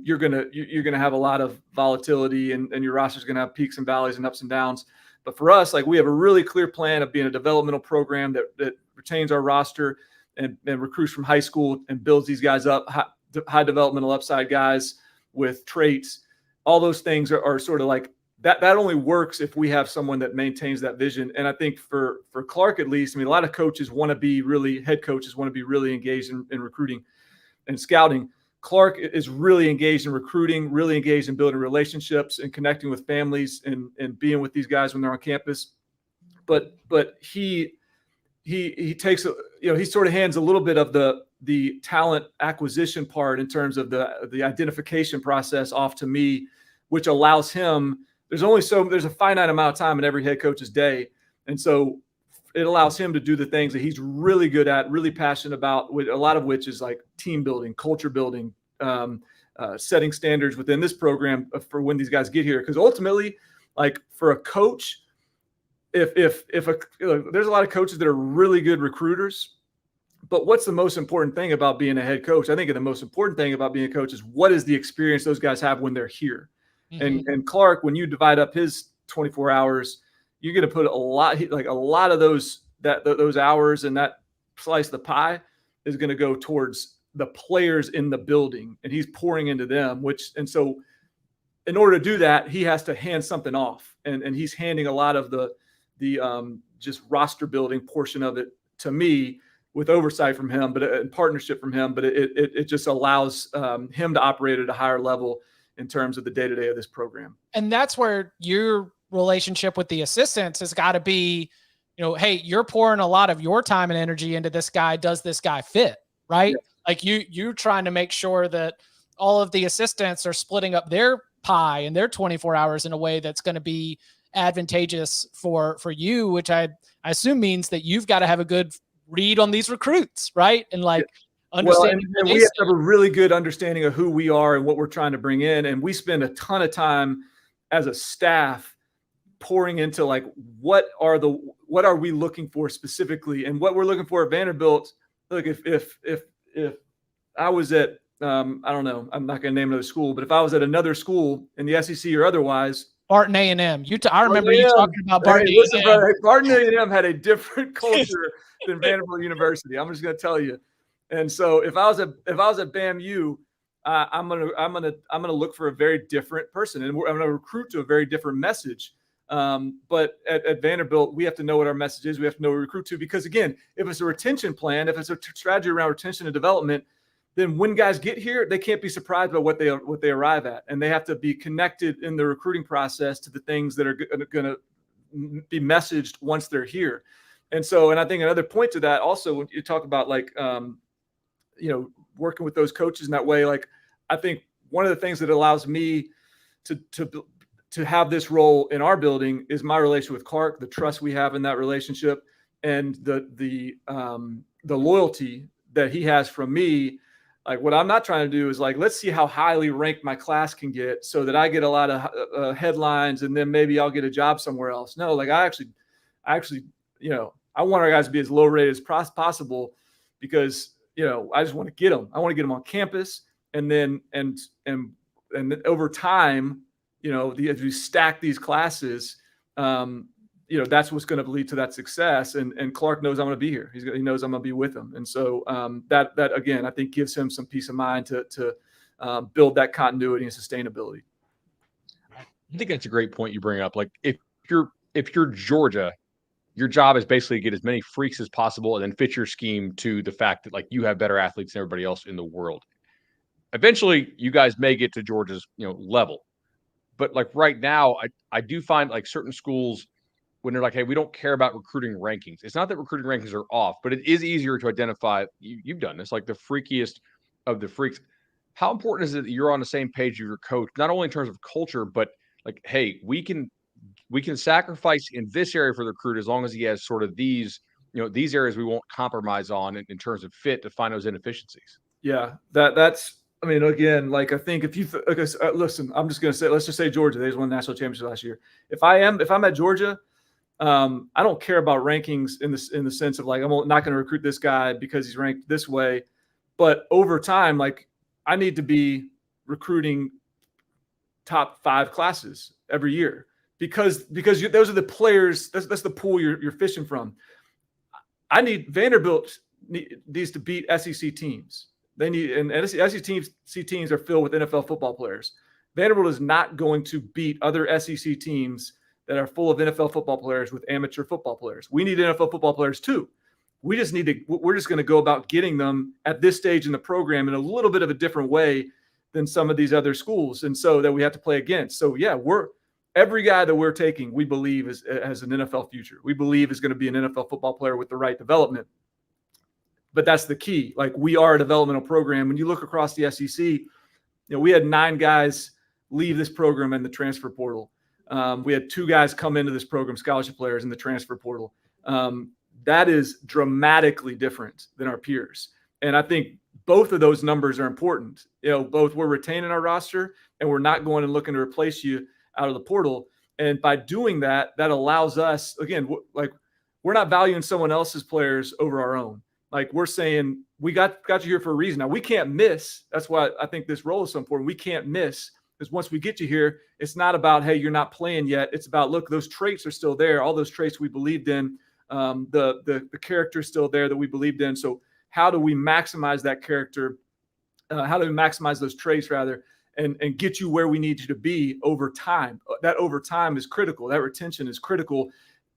you're gonna have a lot of volatility, and your roster's gonna have peaks and valleys and ups and downs. But for us, like, we have a really clear plan of being a developmental program that retains our roster and recruits from high school and builds these guys up, high developmental upside guys with traits. All those things are sort of like that only works if we have someone that maintains that vision. And I think for Clark, at least, I mean, a lot of coaches want to be head coaches want to be really engaged in recruiting and scouting. Clark is really engaged in recruiting, really engaged in building relationships and connecting with families and being with these guys when they're on campus. But he takes, he sort of hands a little bit of the talent acquisition part in terms of the identification process off to me, which allows him. There's a finite amount of time in every head coach's day, and so it allows him to do the things that he's really good at, really passionate about, a lot of which is like team building, culture building, setting standards within this program for when these guys get here. Because ultimately, like, for a coach, if there's a lot of coaches that are really good recruiters, but what's the most important thing about being a head coach? I think the most important thing about being a coach is what is the experience those guys have when they're here. Mm-hmm. And Clark, when you divide up his 24 hours, you're going to put a lot of those hours, and that slice of the pie is going to go towards the players in the building, and he's pouring into them. And so in order to do that, he has to hand something off, and he's handing a lot of the just roster building portion of it to me, with oversight from him, but in partnership from him. But it just allows him to operate at a higher level in terms of the day-to-day of this program. And that's where your relationship with the assistants has got to be, hey, you're pouring a lot of your time and energy into this guy. Does this guy fit? Right? Yeah. Like you're trying to make sure that all of the assistants are splitting up their pie and their 24 hours in a way that's going to be advantageous for you, which I assume means that you've got to have a good read on these recruits, right? And understanding. Well, and we have to have a really good understanding of who we are and what we're trying to bring in. And we spend a ton of time as a staff pouring into, like, what are we looking for specifically, and what we're looking for at Vanderbilt. Look, if I was at I don't know, I'm not going to name another school, but if I was at another school in the SEC or otherwise, Barton A&M. I remember you talking about Barton A&M. Listen, brother, Barton A&M had a different culture than Vanderbilt University. I'm just going to tell you. And so if I was at BAMU, I'm gonna look for a very different person, and I'm gonna recruit to a very different message. But at Vanderbilt, we have to know what our message is. We have to know what we recruit to, because again, if it's a retention plan, if it's a strategy around retention and development, then when guys get here, they can't be surprised by what they arrive at, and they have to be connected in the recruiting process to the things that are going to be messaged once they're here. And I think another point to that also, when you talk about working with those coaches in that way, like, I think one of the things that allows me to have this role in our building is my relationship with Clark, the trust we have in that relationship, and the loyalty that he has from me. Like, what I'm not trying to do is, like, let's see how highly ranked my class can get so that I get a lot of headlines, and then maybe I'll get a job somewhere else. No, like, I actually I actually, I want our guys to be as low rated as possible because, I just want to get them. I want to get them on campus. And then, and over time, as we stack these classes, that's what's going to lead to that success. And Clark knows I'm going to be here. He knows I'm going to be with him. And so that again, I think gives him some peace of mind to build that continuity and sustainability. I think that's a great point you bring up. Like if you're Georgia, your job is basically to get as many freaks as possible and then fit your scheme to the fact that like you have better athletes than everybody else in the world. Eventually, you guys may get to Georgia's level, but like right now, I do find like certain schools when they're like, hey, we don't care about recruiting rankings. It's not that recruiting rankings are off, but it is easier to identify. You've done this, like the freakiest of the freaks. How important is it that you're on the same page with your coach, not only in terms of culture, but like, hey, we can sacrifice in this area for the recruit as long as he has sort of these, these areas we won't compromise on in terms of fit to find those inefficiencies. Yeah, that's. I mean, again, like I think if you listen, I'm just going to say, let's just say Georgia. They just won the national championship last year. If I'm at Georgia, I don't care about rankings in the sense of like I'm not going to recruit this guy because he's ranked this way. But over time, like I need to be recruiting top 5 classes every year because those are the players. That's the pool you're fishing from. Vanderbilt needs to beat SEC teams. They need, and SEC teams are filled with NFL football players. Vanderbilt is not going to beat other SEC teams that are full of NFL football players with amateur football players. We need NFL football players too. We're just going to go about getting them at this stage in the program in a little bit of a different way than some of these other schools. And so that we have to play against. So yeah, every guy that we're taking, we believe has an NFL future. We believe is going to be an NFL football player with the right development. But that's the key. Like we are a developmental program. When you look across the SEC, we had 9 guys leave this program in the transfer portal. We had 2 guys come into this program, scholarship players in the transfer portal. That is dramatically different than our peers. And I think both of those numbers are important. Both we're retaining our roster and we're not going and looking to replace you out of the portal. And by doing that allows us, again, like we're not valuing someone else's players over our own. Like we're saying, we got you here for a reason. Now we can't miss. That's why I think this role is so important. We can't miss because once we get you here, it's not about, hey, you're not playing yet. It's about, look, those traits are still there. All those traits we believed in, the character is still there that we believed in. So how do we maximize that character? How do we maximize those traits rather, and get you where we need you to be over time? That over time is critical. That retention is critical.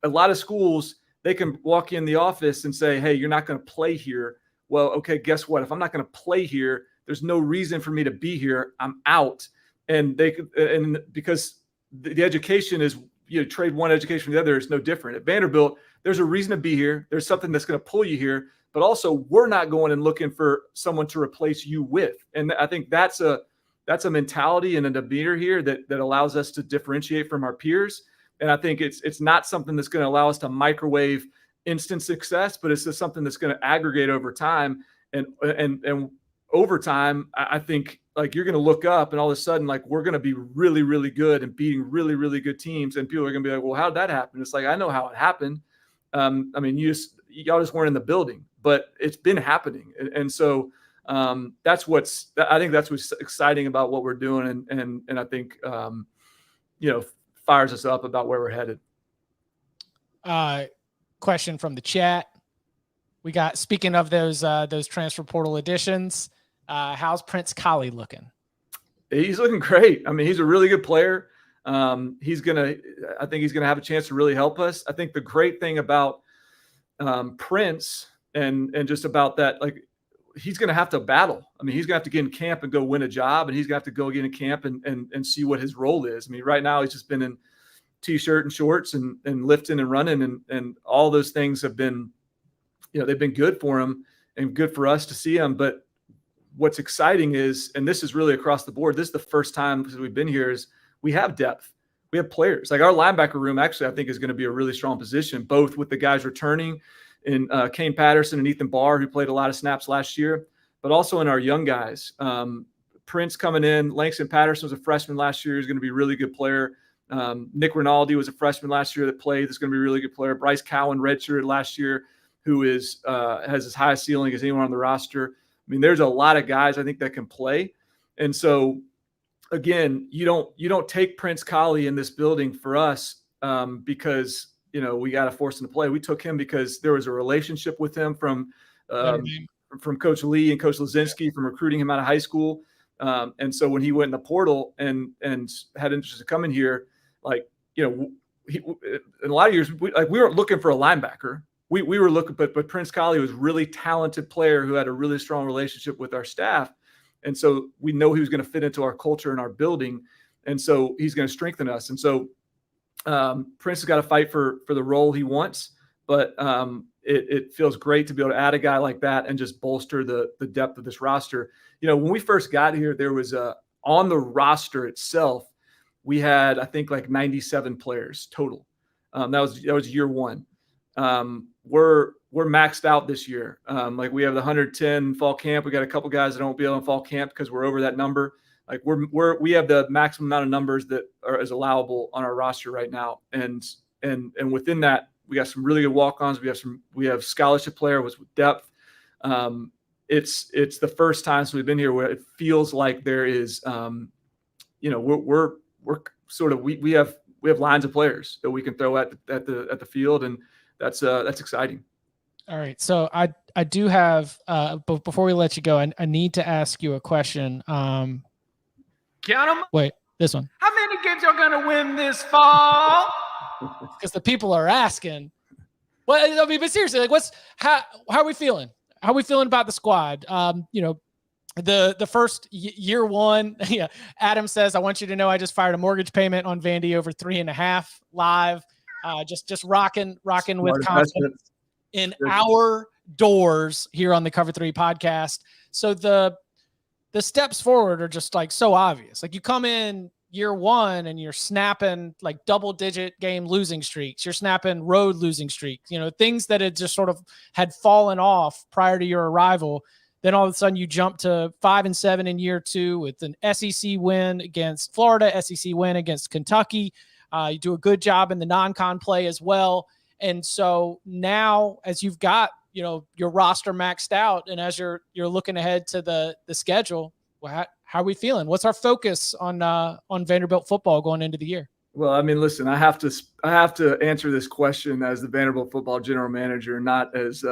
A lot of schools, they can walk in the office and say, hey, you're not going to play here. Well, okay, guess what? If I'm not going to play here, there's no reason for me to be here. I'm out. And because the education is, trade one education for the other is no different. At Vanderbilt, there's a reason to be here. There's something that's going to pull you here, but also we're not going and looking for someone to replace you with. And I think that's a mentality and a demeanor here that allows us to differentiate from our peers. And I think it's not something that's going to allow us to microwave instant success, but it's just something that's going to aggregate over time. And over time, I think like you're going to look up and all of a sudden, like we're going to be really, really good and beating really, really good teams. And people are going to be like, well, how did that happen? It's like, I know how it happened. I mean, y'all just weren't in the building, but it's been happening. And so I think that's what's exciting about what we're doing. And I think, fires us up about where we're headed. Question from the chat. We got, speaking of those transfer portal additions, how's Prince Kollie looking? He's looking great. I mean, he's a really good player. I think he's gonna have a chance to really help us. I think the great thing about Prince and just about that, like he's gonna have to battle. I mean, he's gonna have to get in camp and go win a job, and he's gonna have to go get in camp and see what his role is. I mean, right now he's just been in t-shirt and shorts and lifting and running and all those things have been, they've been good for him and good for us to see him. But what's exciting is, and this is really across the board, this is the first time since we've been here, is we have depth. We have players. Like our linebacker room actually I think is going to be a really strong position, both with the guys returning in Kane Patterson and Ethan Barr, who played a lot of snaps last year, but also in our young guys. Prince coming in, Langston Patterson was a freshman last year. He's going to be a really good player. Nick Rinaldi was a freshman last year that played. That's going to be a really good player. Bryce Cowan redshirted last year, who is has as high a ceiling as anyone on the roster. I mean, there's a lot of guys I think that can play. And so, again, you don't take Prince Kollie in this building for us because we got to force him to play. We took him because there was a relationship with him from Coach Lee and Coach Lazinski from recruiting him out of high school. And so when he went in the portal and had interest in coming here, in a lot of years, we weren't looking for a linebacker. We were looking, but Prince Kollie was a really talented player who had a really strong relationship with our staff. And so we know he was going to fit into our culture and our building. And so he's going to strengthen us. And so Prince has got to fight for the role he wants, but it feels great to be able to add a guy like that and just bolster the depth of this roster. When we first got here, there was on the roster itself, we had, I think, like 97 players total. That was year one. We're maxed out this year. We have the 110 fall camp. We got a couple guys that don't be able to fall camp because we're over that number. We have the maximum amount of numbers that is allowable on our roster right now. And within that, we got some really good walk-ons. We have scholarship player with depth. It's the first time since we've been here where it feels like there is, we're sort of, we have lines of players that we can throw at the field, and that's exciting. All right. So I do have, but before we let you go, I need to ask you a question. Count them. Wait, this one. How many games y'all gonna win this fall? Because the people are asking. Well, I mean, but seriously, how are we feeling? How are we feeling about the squad? The first year one, yeah. Adam says, I want you to know I just fired a mortgage payment on Vandy over 3.5 live. Just rocking with confidence in our doors here on the Cover 3 podcast. So the steps forward are just so obvious. You come in year one and you're snapping double-digit game losing streaks. You're snapping road losing streaks. Things that had just sort of had fallen off prior to your arrival. Then all of a sudden you jump to 5-7 in year two with an SEC win against Florida, SEC win against Kentucky. You do a good job in the non-con play as well. And so now as you've got, your roster maxed out and as you're looking ahead to the schedule, how are we feeling? What's our focus on Vanderbilt football going into the year? Well, I mean, listen, I have to answer this question as the Vanderbilt football general manager, not as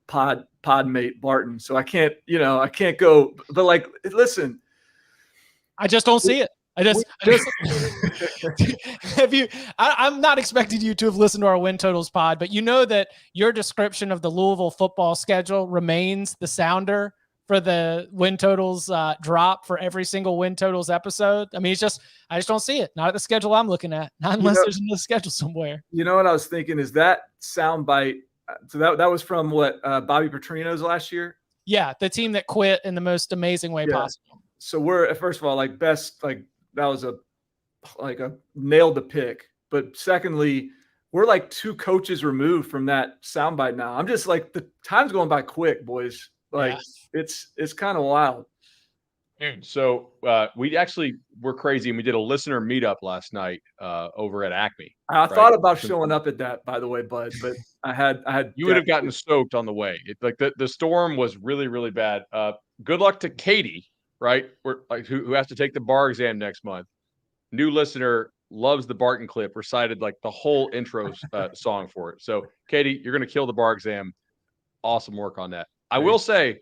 pod mate Barton. So I can't go, but listen, I just don't see it. I'm not expecting you to have listened to our win totals pod, but that your description of the Louisville football schedule remains the sounder for the win totals drop for every single win totals episode. I mean, I just don't see it. Not at the schedule I'm looking at, not unless there's another schedule somewhere. You know what I was thinking is that soundbite. So that was from what Bobby Petrino's last year. Yeah, the team that quit in the most amazing way possible. So we're first of all that was a nailed the pick. But secondly, we're 2 coaches removed from that soundbite now. I'm just the time's going by quick, boys. It's kind of wild. Dude, so we actually were crazy and we did a listener meetup last night over at Acme. I thought about showing up at that, by the way, bud, but I had you would have gotten soaked on the way. The storm was really, really bad. Good luck to Katie, right? Who has to take the bar exam next month. New listener, loves the Barton clip, recited the whole intro song for it. So Katie, you're going to kill the bar exam. Awesome work on that. I will say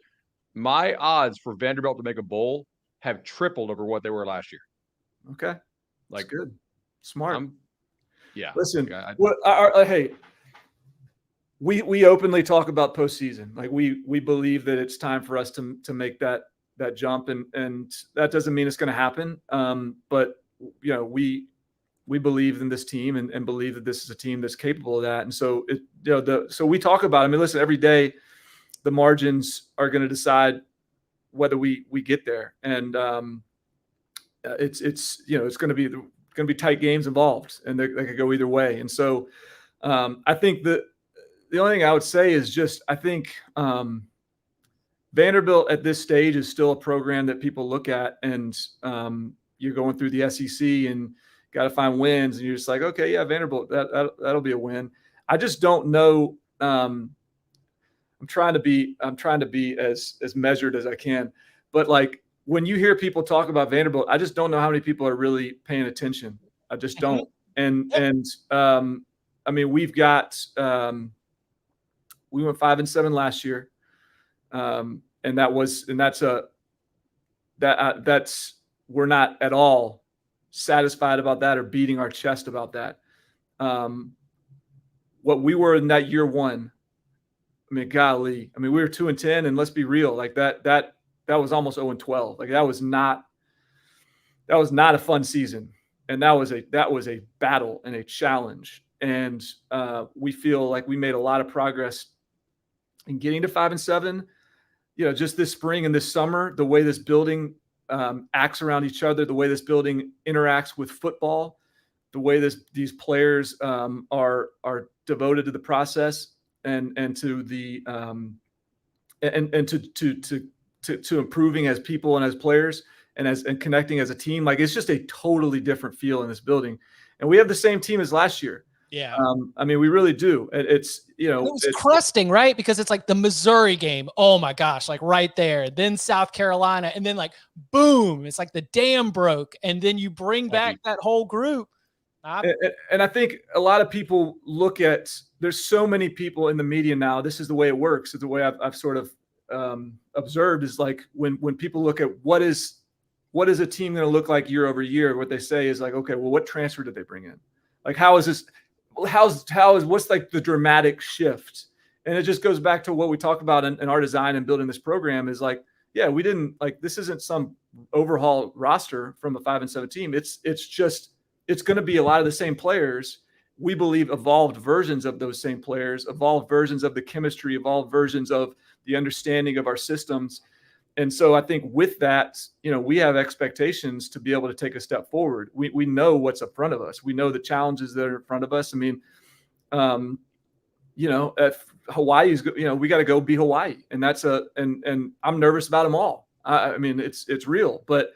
my odds for Vanderbilt to make a bowl have tripled over what they were last year. Okay. That's good. Smart. Yeah. Listen, hey, we openly talk about postseason. We believe that it's time for us to make that jump, and that doesn't mean it's going to happen. But we believe in this team and believe that this is a team that's capable of that. And so so we talk about, I mean, listen, every day the margins are going to decide whether we get there. And it's going to be tight games involved, and they could go either way. And so I think that the only thing I would say is just, I think Vanderbilt at this stage is still a program that people look at, and you're going through the SEC and got to find wins. And you're just like, okay, yeah, Vanderbilt, that'll be a win. I just don't know. I'm trying to be as measured as I can, but like when you hear people talk about Vanderbilt, I just don't know how many people are really paying attention. I just don't. And I mean, we've got we went 5-7 last year, and that's we're not at all satisfied about that or beating our chest about that. What we were in that year one, I mean, golly, I mean, we were 2-10, and let's be real, like that was almost 0-12. Like that was not a fun season, and that was a battle and a challenge. And we feel like we made a lot of progress in getting to 5-7. You know, just this spring and this summer, the way this building acts around each other, the way this building interacts with football, the way these players are devoted to the process and to the and to improving as people and as players and connecting as a team. Like it's just a totally different feel in this building, and we have the same team as last year. Yeah. I mean, we really do. It's, you know, it was crusting, right? Because it's like the Missouri game. Oh my gosh. Like right there, then South Carolina. And then like, boom, it's like the dam broke. And then you bring back that whole group. And I think a lot of people look at, there's so many people in the media now. This is the way it works. It's the way I've sort of observed is like when people look at what is a team going to look like year over year, what they say is like, okay, well, what transfer did they bring in? Like, how is this? What's like the dramatic shift? And it just goes back to what we talked about in our design and building this program is like, yeah, we didn't like, this isn't some overhaul roster from a 5-7 team. It's going to be a lot of the same players. We believe evolved versions of those same players, evolved versions of the chemistry, evolved versions of the understanding of our systems. And so I think with that, you know, we have expectations to be able to take a step forward. We know what's in front of us. We know the challenges that are in front of us. I mean, you know, if Hawaii's, you know, we got to go beat Hawaii, and and I'm nervous about them all. I mean, it's real, but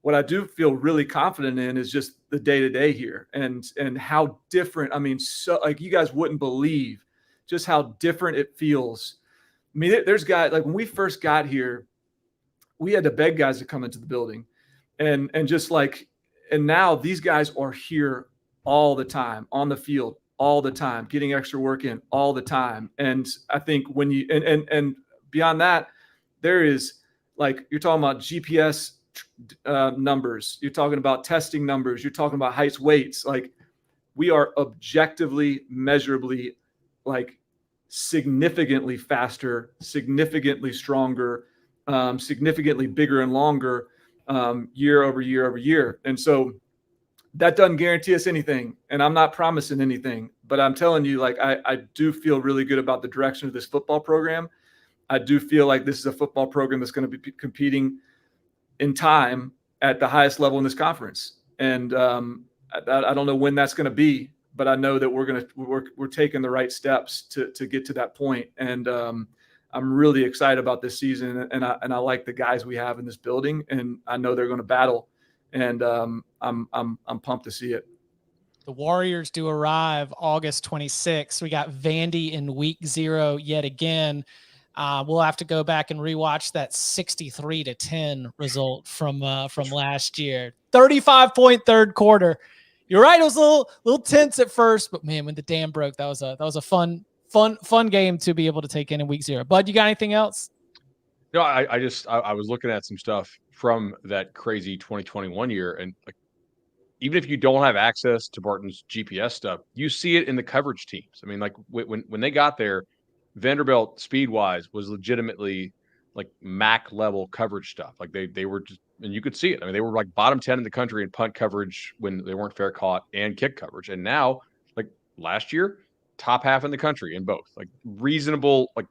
what I do feel really confident in is just the day-to-day here and how different. I mean, so like you guys wouldn't believe just how different it feels. I mean, there's guys like when we first got here, we had to beg guys to come into the building and just like, and now these guys are here all the time on the field, all the time, getting extra work in all the time. And I think when you, and beyond that, there is like, you're talking about GPS numbers, you're talking about testing numbers, you're talking about heights, weights. Like we are objectively, measurably, like significantly faster, significantly stronger, significantly bigger and longer year over year over year. And so that doesn't guarantee us anything. And I'm not promising anything, but I'm telling you, like, I do feel really good about the direction of this football program. I do feel like this is a football program that's going to be competing in time at the highest level in this conference. And I don't know when that's going to be, but I know that we're taking the right steps to get to that point. And I'm really excited about this season, and I like the guys we have in this building, and I know they're going to battle, and I'm pumped to see it. The Warriors do arrive August 26th. We got Vandy in week 0 yet again. We'll have to go back and rewatch that 63-10 result from last year. 35-point third quarter. You're right. It was a little tense at first, but man, when the dam broke, that was a fun game to be able to take in week 0. Bud, you got anything else? No, I was looking at some stuff from that crazy 2021 year, and like, even if you don't have access to Barton's GPS stuff, you see it in the coverage teams. I mean, like when they got there, Vanderbilt speed-wise was legitimately like MAC level coverage stuff. Like they were just, and you could see it. I mean, they were like bottom 10 in the country in punt coverage when they weren't fair caught and kick coverage. And now, like last year, top half in the country in both. Like reasonable, like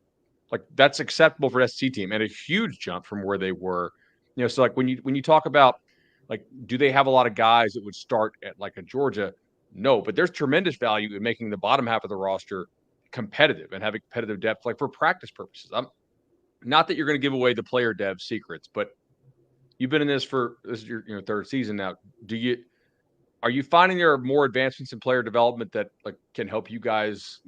that's acceptable for an SEC team, and a huge jump from where they were. You know, so like when you talk about like, do they have a lot of guys that would start at like a Georgia? No, but there's tremendous value in making the bottom half of the roster competitive and having competitive depth, like for practice purposes. I'm not that you're going to give away the player dev secrets, but you've been in this is your third season now. Do you are you finding there are more advancements in player development that like can help you guys,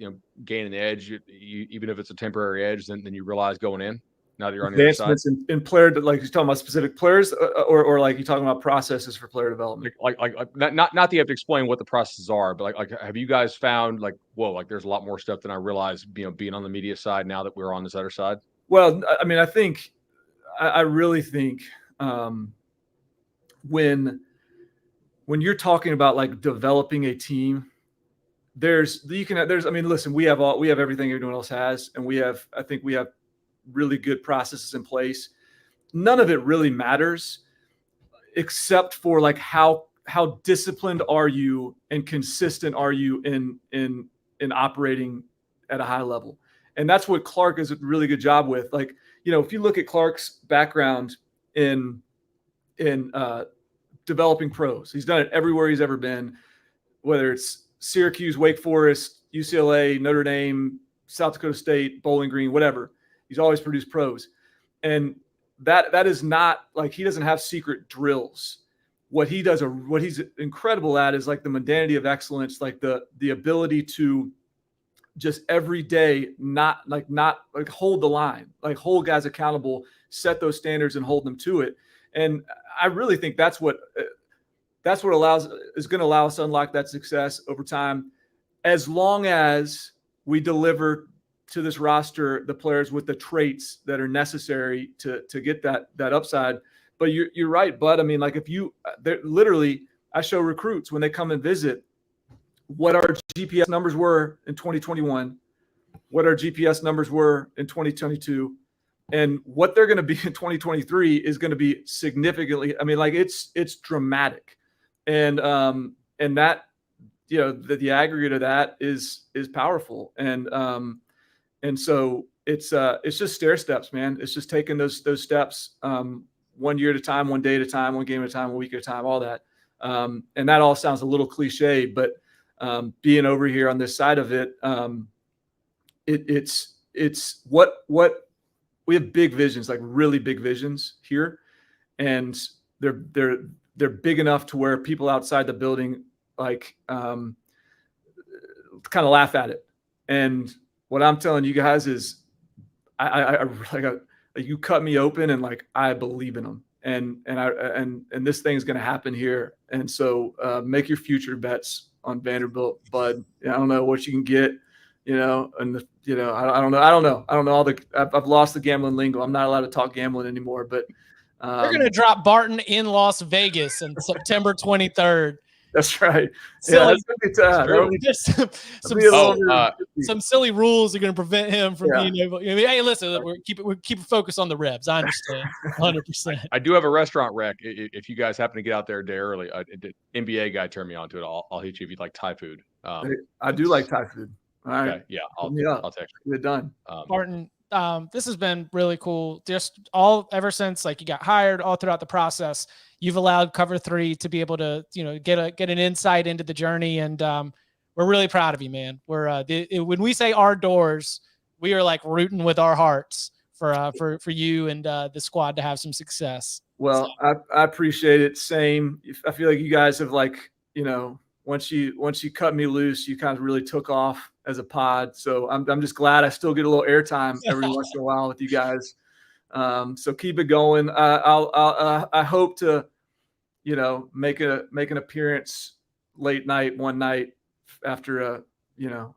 gain an edge, even if it's a temporary edge than you realize going in? Now that you're on the other side, Advancements in player, like you're talking about specific players, or like you're talking about processes for player development. like not that you have to explain what the processes are, but like have you guys found like, whoa, like there's a lot more stuff than I realized, being on the media side now that we're on this other side? Well, I mean, I really think when you're talking about like developing a team, I mean, listen, we have everything everyone else has, and I think we have really good processes in place. None of it really matters except for like how disciplined are you and consistent are you in operating at a high level. And that's what Clark does a really good job with. Like, if you look at Clark's background in developing pros, he's done it everywhere he's ever been, whether it's Syracuse, Wake Forest, UCLA, Notre Dame, South Dakota State, Bowling Green, whatever. He's always produced pros. And that is not like, he doesn't have secret drills. What he's incredible at is like the mundanity of excellence, like the ability to just every day, not hold the line, like hold guys accountable, set those standards and hold them to it. And I really think that's what is going to allow us to unlock that success over time, as long as we deliver to this roster the players with the traits that are necessary to get that upside. But you're right, Bud. I mean, like I show recruits when they come and visit what our GPS numbers were in 2021, what our GPS numbers were in 2022, and what they're going to be in 2023 is going to be significantly. I mean, like it's dramatic, and that the aggregate of that is powerful, and so it's just stair steps, man. It's just taking those steps 1 year at a time, 1 day at a time, 1 game at a time, 1 week at a time, all that. And that all sounds a little cliche, but being over here on this side of it, it's what we have big visions, like really big visions here, and they're big enough to where people outside the building like kind of laugh at it. And what I'm telling you guys is, you cut me open, and like I believe in them, and this thing's going to happen here. And so make your future bets on Vanderbilt, Bud. I don't know what you can get, and I don't know. I've lost the gambling lingo. I'm not allowed to talk gambling anymore. But they're going to drop Barton in Las Vegas on September 23rd. That's right. Silly. Yeah, some silly rules are going to prevent him from being able. Hey, listen, we're keep focus on the Rebs. I understand, 100%. I do have a restaurant rec. If you guys happen to get out there a day early, NBA guy turned me on to it. I'll hit you if you'd like Thai food. I do like Thai food. All right. Okay, yeah, I'll text you. Get it done. Barton, this has been really cool. Just ever since like you got hired, all throughout the process, you've allowed Cover 3 to be able to, get an insight into the journey, and we're really proud of you, man. We're when we say our doors, we are like rooting with our hearts for you and the squad to have some success. Well, I appreciate it. Same. I feel like you guys have once you cut me loose, you kind of really took off as a pod. So I'm just glad I still get a little airtime every once in a while with you guys. So keep it going. I hope to, make an appearance late night one night after a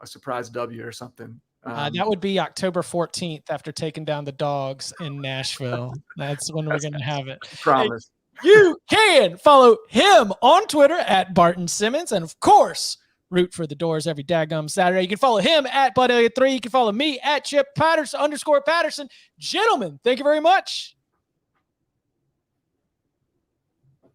surprise W or something. That would be October 14th after taking down the Dogs in Nashville. That's when we're going to have it. Promise. Hey, you can follow him on Twitter at Barton Simmons, and of course, root for the Doors every daggum Saturday. You can follow him at Bud Elliott 3. You can follow me at Chip Patterson _Patterson. Gentlemen, thank you very much.